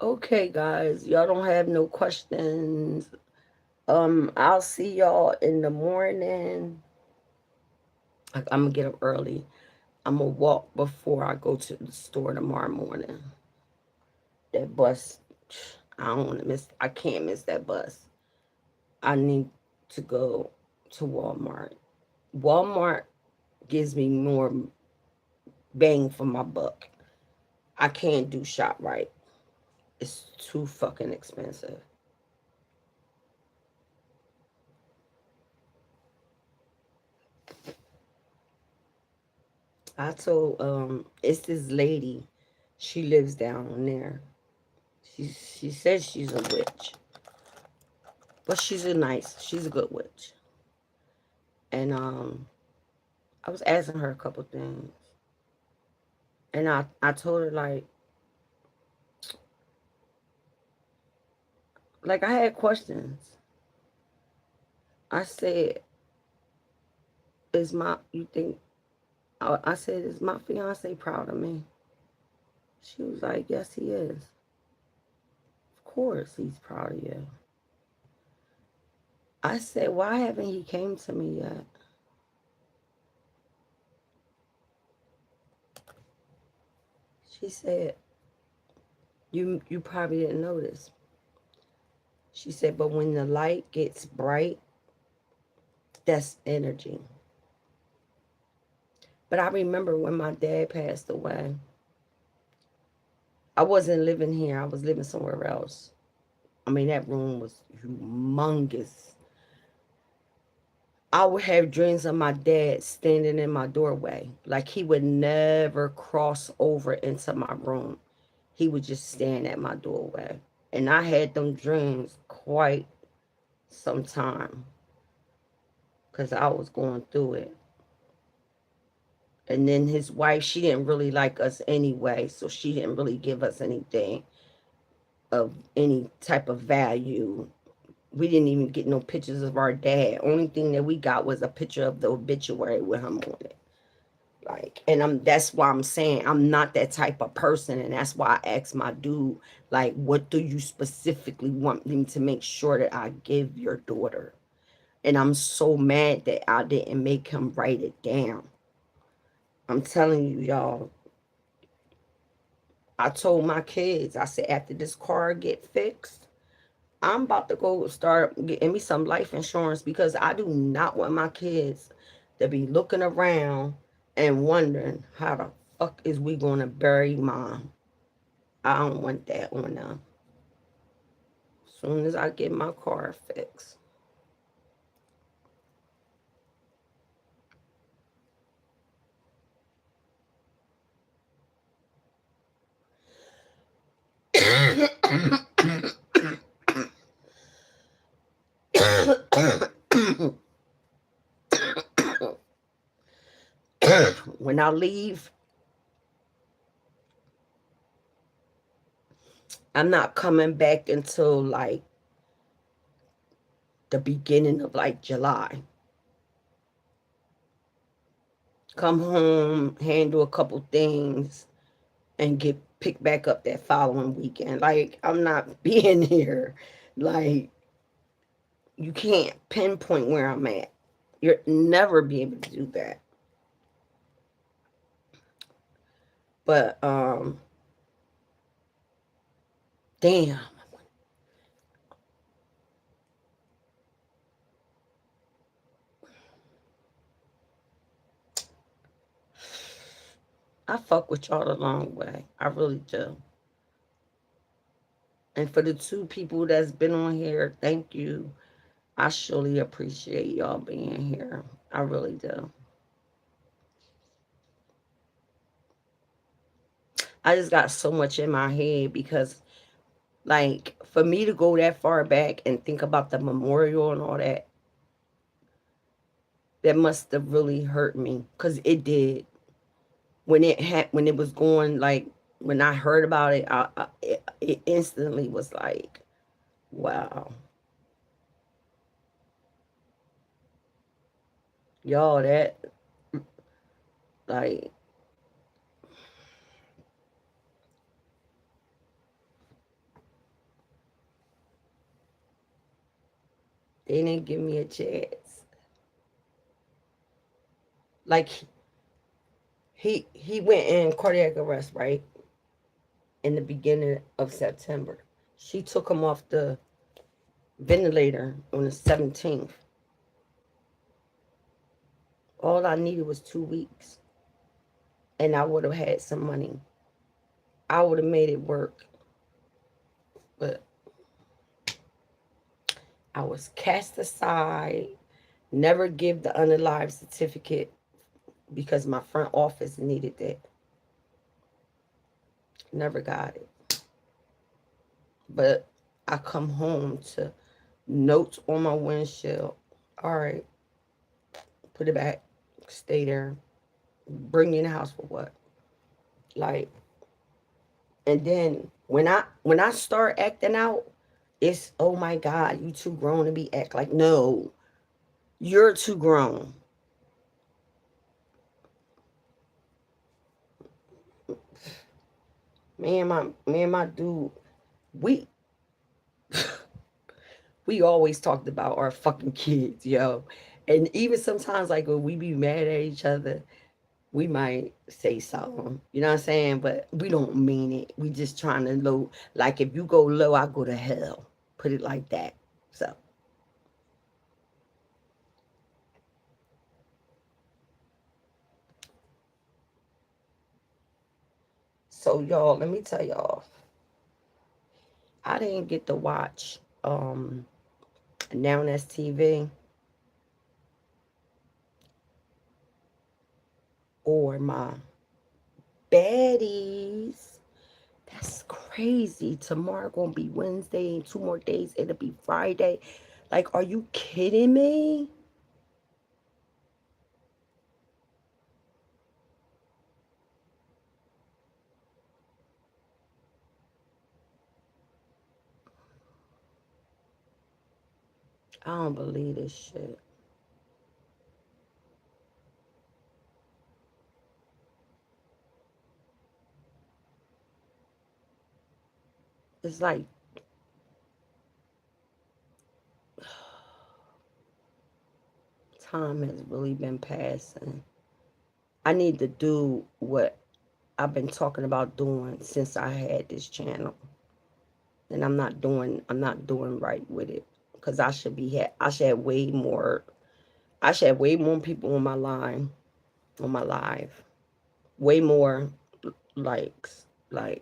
Okay, guys. Y'all don't have no questions. I'll see y'all in the morning. I'm gonna get up early. I'm gonna walk before I go to the store tomorrow morning. That bus, I don't want to miss. I can't miss that bus. I need to go to Walmart. Walmart gives me more bang for my buck. I can't do ShopRite. It's too fucking expensive. I told it's this lady. She lives down there. She says she's a witch, but she's a good witch. And I was asking her a couple things, and I told her like I had questions. I said, "Is my you think?" I said, "Is my fiance proud of me?" She was like, "Yes, he is. Of course, he's proud of you." I said, "Why haven't he came to me yet?" She said, "You probably didn't notice." She said, "But when the light gets bright, that's energy." But I remember when my dad passed away, I wasn't living here. I was living somewhere else. I mean, that room was humongous. I would have dreams of my dad standing in my doorway. Like he would never cross over into my room. He would just stand at my doorway. And I had them dreams quite some time because I was going through it. And then his wife, she didn't really like us anyway, so she didn't really give us anything of any type of value. We didn't even get no pictures of our dad. Only thing that we got was a picture of the obituary with him on it. Like, and that's why I'm saying I'm not that type of person, and that's why I asked my dude, like, what do you specifically want me to make sure that I give your daughter? And I'm so mad that I didn't make him write it down. I'm telling you, y'all. I told my kids, I said, after this car get fixed, I'm about to go start getting me some life insurance because I do not want my kids to be looking around and wondering how the fuck is we going to bury mom. I don't want that on them. As soon as I get my car fixed. When I leave, I'm not coming back until like the beginning of like July. Come home, handle a couple things, and get picked back up that following weekend. Like, I'm not being here. Like, you can't pinpoint where I'm at. You'll never be able to do that. But damn, I fuck with y'all the long way. I really do. And for the two people that's been on here, thank you. I surely appreciate y'all being here. I really do. I just got so much in my head because, like, for me to go that far back and think about the memorial and all that, that must have really hurt me because it did. When it was going, like, when I heard about it, it instantly was like, wow, y'all, that, like, they didn't give me a chance. Like, he went in cardiac arrest, right? in the beginning of September. She took him off the ventilator on the 17th. All I needed was 2 weeks, and I would have had some money. I would have made it work, but I was cast aside. Never give the unalive certificate because my front office needed that. Never got it. But I come home to notes on my windshield. All right, put it back. Stay there. Bring me in the house for what? Like, and then when I start acting out, it's oh my God, you too grown to be act like no, you're too grown. Me and my dude, we we always talked about our fucking kids, yo. And even sometimes like when we be mad at each other, we might say something, you know what I'm saying? But we don't mean it. We just trying to low, like if you go low, I go to hell. Put it like that. So y'all, let me tell y'all, I didn't get to watch Now That's TV or my baddies. That's crazy. Tomorrow gonna be Wednesday and 2 more days it'll be Friday. Like, are you kidding me? I don't believe this shit. It's like time has really been passing. I need to do what I've been talking about doing since I had this channel. And I'm not doing right with it. Cause I should have way more people on my line, on my live. Way more likes. Like,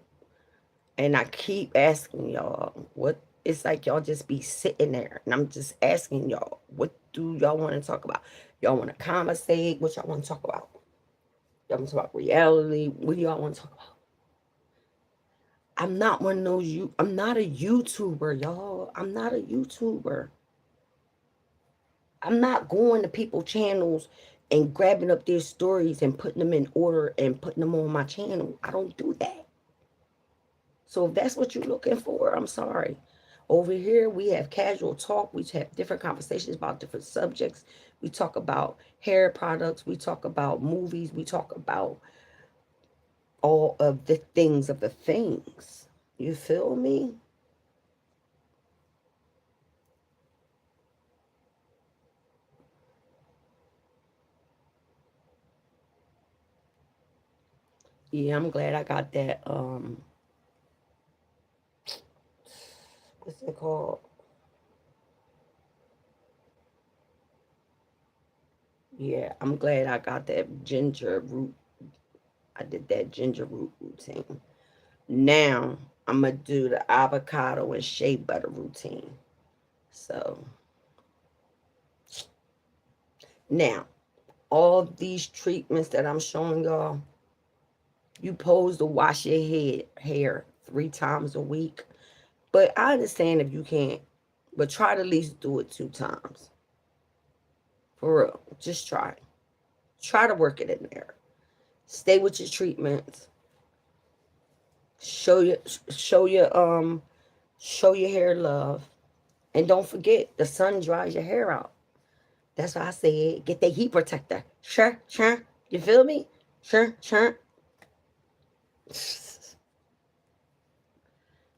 and I keep asking y'all, what it's like y'all just be sitting there. And I'm just asking y'all, what do y'all want to talk about? Y'all want to conversate? What y'all want to talk about? Y'all want to talk about reality? What do y'all want to talk about? I'm not one of those I'm not a YouTuber, y'all. I'm not a YouTuber. I'm not going to people's channels and grabbing up their stories and putting them in order and putting them on my channel. I don't do that. So if that's what you're looking for, I'm sorry. Over here, we have casual talk. We have different conversations about different subjects. We talk about hair products. We talk about movies. We talk about all of the things of the things. You feel me? Yeah, I'm glad I got that. What's it called? Yeah, I'm glad I got that ginger root. I did that ginger root routine. Now I'm gonna do the avocado and shea butter routine. So now all these treatments that I'm showing y'all, you supposed to wash your hair 3 times a week. But I understand if you can't, but try to at least do it 2 times. For real. Just try. Try to work it in there. Stay with your treatments. Show your show your um show your hair love. And don't forget the sun dries your hair out. That's why I said get that heat protector. Sure, sure. You feel me? Sure, sure.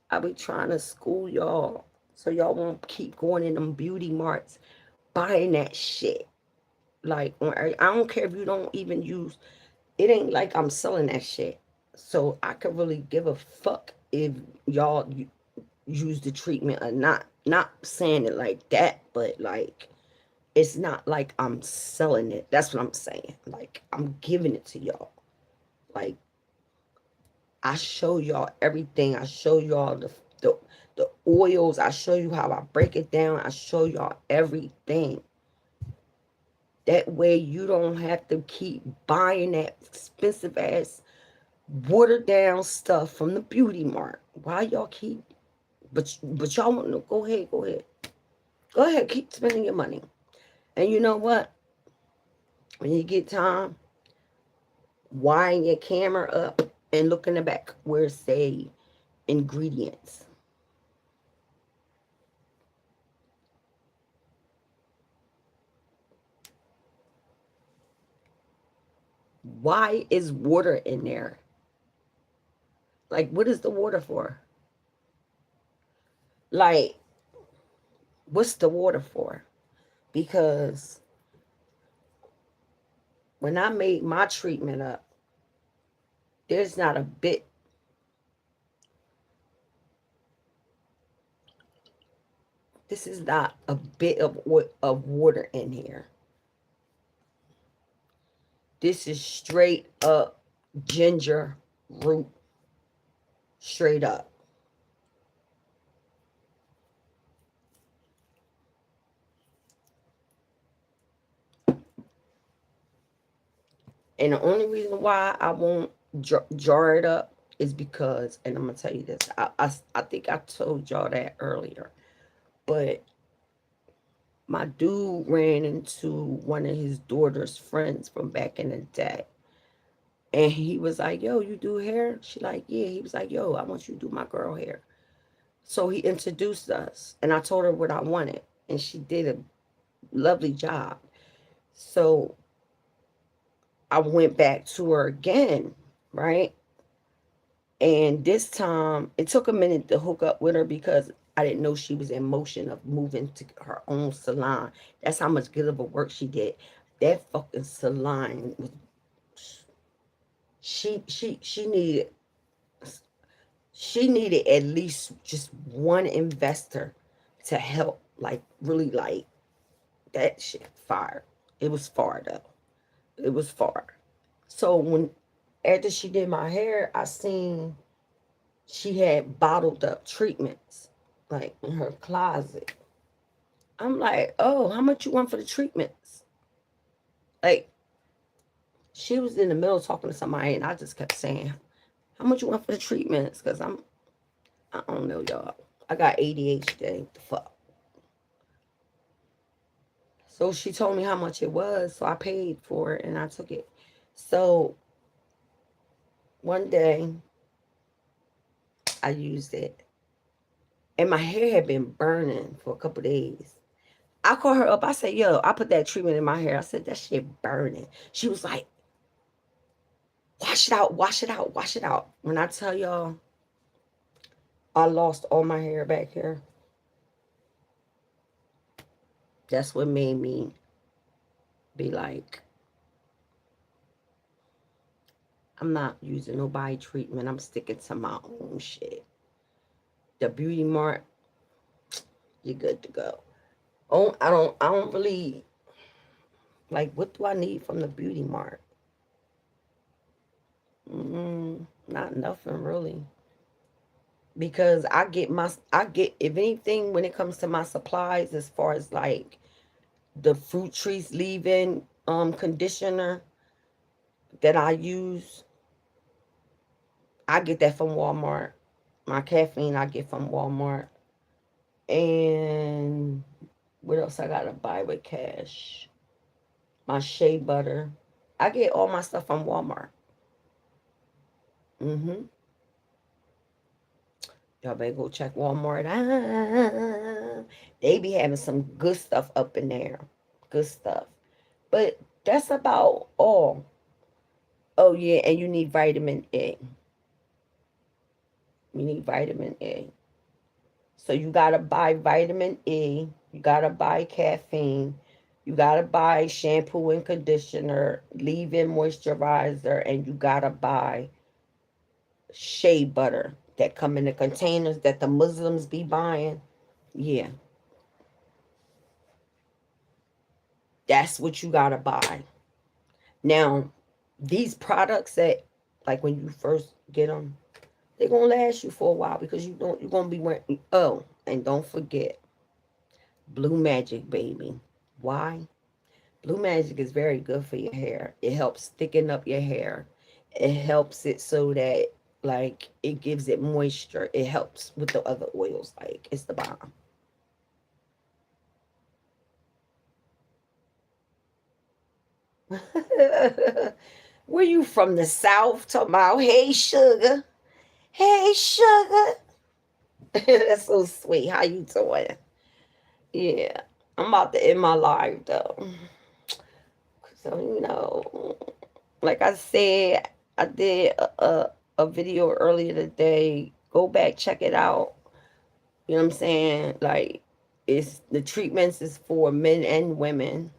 I be trying to school y'all so y'all won't keep going in them beauty marts buying that shit. Like I don't care if you don't even use it, ain't like I'm selling that shit. So I could really give a fuck if y'all use the treatment or not. Not saying it like that, but like it's not like I'm selling it. That's what I'm saying. Like I'm giving it to y'all. Like I show y'all everything. I show y'all the the oils. I show you how I break it down. I show y'all everything. That way you don't have to keep buying that expensive ass watered down stuff from the beauty mart. Why y'all keep but y'all want to go ahead. Go ahead, keep spending your money. And you know what? When you get time, wind your camera up and look in the back where it say ingredients. Why is water in there? Like, what is the water for? Like, what's the water for? Because when I made my treatment up, there's not a bit, this is not a bit of water in here. This is straight up ginger root. Straight up. And the only reason why I won't jar it up is because, and I'm going to tell you this, I think I told y'all that earlier, but my dude ran into one of his daughter's friends from back in the day. And he was like, yo, you do hair? She like, yeah. He was like, yo, I want you to do my girl hair. So he introduced us, and I told her what I wanted, and she did a lovely job. So I went back to her again, right? And this time, it took a minute to hook up with her because I didn't know she was in motion of moving to her own salon. That's how much good of a work she did. That fucking salon was, she needed, she needed at least just one investor to help, like really, like that shit fire. It was far though. It was far. So when after she did my hair, I seen she had bottled up treatments like in her closet. I'm like, oh, how much you want for the treatments? Like she was in the middle talking to somebody, and I just kept saying, how much you want for the treatments? Because I don't know, y'all. I got ADHD. The fuck. So she told me how much it was, so I paid for it and I took it. So one day I used it, and my hair had been burning for a couple days. I called her up. I said, yo, I put that treatment in my hair. I said, that shit burning. She was like, wash it out, wash it out, wash it out. When I tell y'all, I lost all my hair back here. That's what made me be like, I'm not using no body treatment. I'm sticking to my own shit. The Beauty Mart, you're good to go. Oh, I don't really, like, what do I need from the Beauty Mart? Not nothing really. Because I get, if anything, when it comes to my supplies, as far as like the fruit trees leave-in conditioner that I use, I get that from Walmart. My caffeine I get from Walmart. And what else I gotta buy with cash? My shea butter. I get all my stuff from Walmart. Mm-hmm. Y'all better go check Walmart. They be having some good stuff up in there. Good stuff. But that's about all. Oh yeah, and you need vitamin A. You need vitamin A. So you gotta buy vitamin E. You gotta buy caffeine. You gotta buy shampoo and conditioner, leave-in moisturizer, and you gotta buy shea butter that come in the containers that the Muslims be buying. Yeah, that's what you gotta buy. Now, these products that, like when you first get them, they're gonna last you for a while because you're gonna be wearing. Oh, and don't forget Blue Magic, baby. Why? Blue Magic is very good for your hair. It helps thicken up your hair. It helps it so that, like, it gives it moisture. It helps with the other oils. Like, it's the bomb. Where you from, the South? Talking about, hey, sugar. Hey, sugar. That's so sweet. How you doing? Yeah. I'm about to end my live, though. So, like I said, I did a video earlier today. Go back, check it out. You know what I'm saying? Like, it's the treatments is for men and women.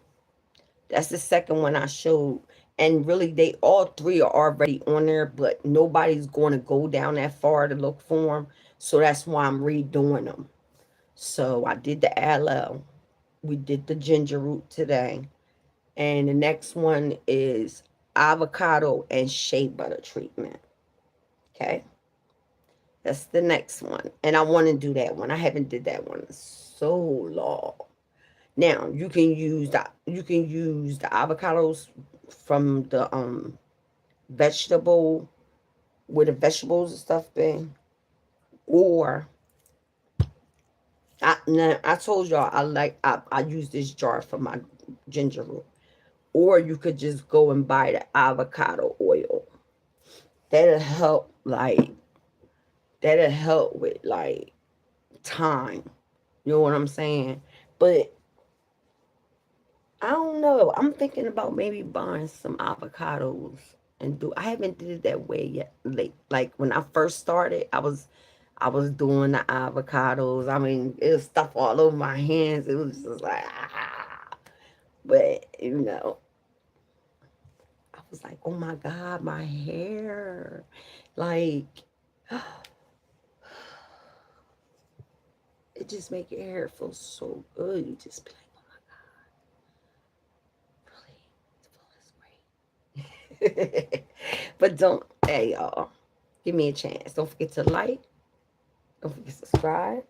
That's the second one I showed. And really, they all three are already on there, but nobody's going to go down that far to look for them. So that's why I'm redoing them. So I did the aloe. We did the ginger root today. And the next one is avocado and shea butter treatment. Okay. That's the next one. And I want to do that one. I haven't did that one in so long. Now you can use the avocados from the vegetable, where the vegetables and stuff been, or I told y'all I use this jar for my ginger root, or you could just go and buy the avocado oil. That'll help with like time. You know what I'm saying? But I don't know. I'm thinking about maybe buying some avocados and do. I haven't did it that way yet. Like when I first started, I was doing the avocados. I mean, it was stuff all over my hands. It was just like, ah. But I was like, oh my God, my hair. Like, it just make your hair feel so good. You just be like, oh my God, really, the flow is great. But don't, hey y'all, give me a chance. Don't forget to like. Don't forget to subscribe.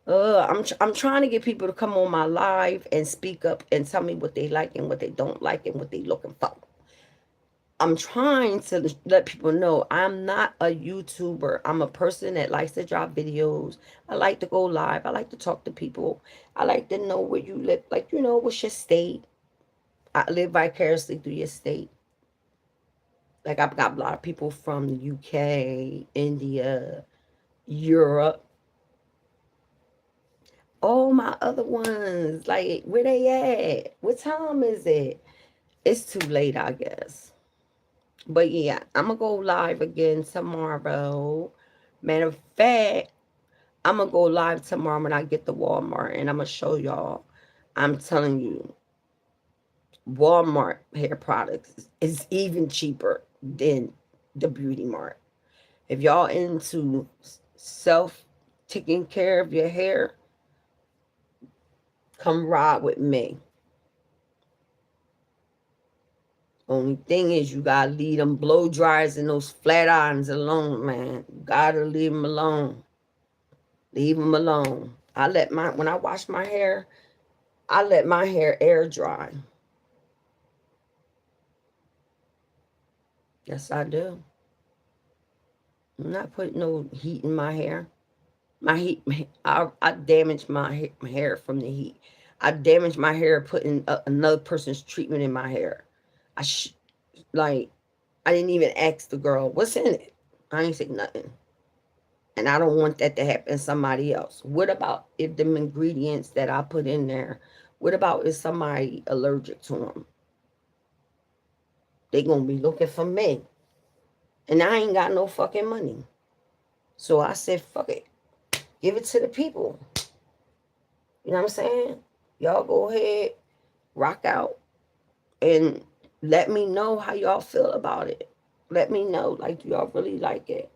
I'm trying to get people to come on my live and speak up and tell me what they like and what they don't like and what they looking for. I'm trying to let people know I'm not a YouTuber. I'm a person that likes to drop videos. I like to go live. I like to talk to people. I like to know where you live. Like, what's your state? I live vicariously through your state. Like, I've got a lot of people from the UK, India, Europe. All my other ones, like, where they at? What time is it? It's too late, I guess. But yeah, I'm gonna go live again tomorrow. Matter of fact, I'm gonna go live tomorrow when I get to Walmart and I'm gonna show y'all. I'm telling you, Walmart hair products is even cheaper than the Beauty Mart. If y'all into self taking care of your hair, come ride with me. Only thing is, you gotta leave them blow dryers and those flat irons alone, man. You gotta leave them alone. Leave them alone. When I wash my hair, I let my hair air dry. Yes, I do. I'm not putting no heat in my hair. I damage my hair from the heat. I damage my hair putting another person's treatment in my hair. I like, I didn't even ask the girl what's in it. I ain't say nothing. And I don't want that to happen to somebody else. What about if them ingredients that I put in there, what about if somebody allergic to them? They gonna be looking for me. And I ain't got no fucking money. So I said, fuck it. Give it to the people. You know what I'm saying? Y'all go ahead, rock out, and Let me know how y'all feel about it. Let me know, like, do y'all really like it?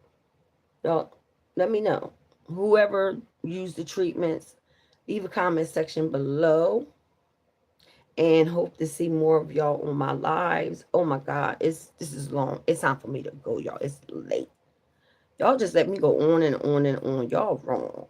Y'all, let me know. Whoever used the treatments, leave a comment section below. And hope to see more of y'all on my lives. Oh my God, this is long. It's time for me to go, y'all. It's late. Y'all just let me go on and on and on. Y'all wrong.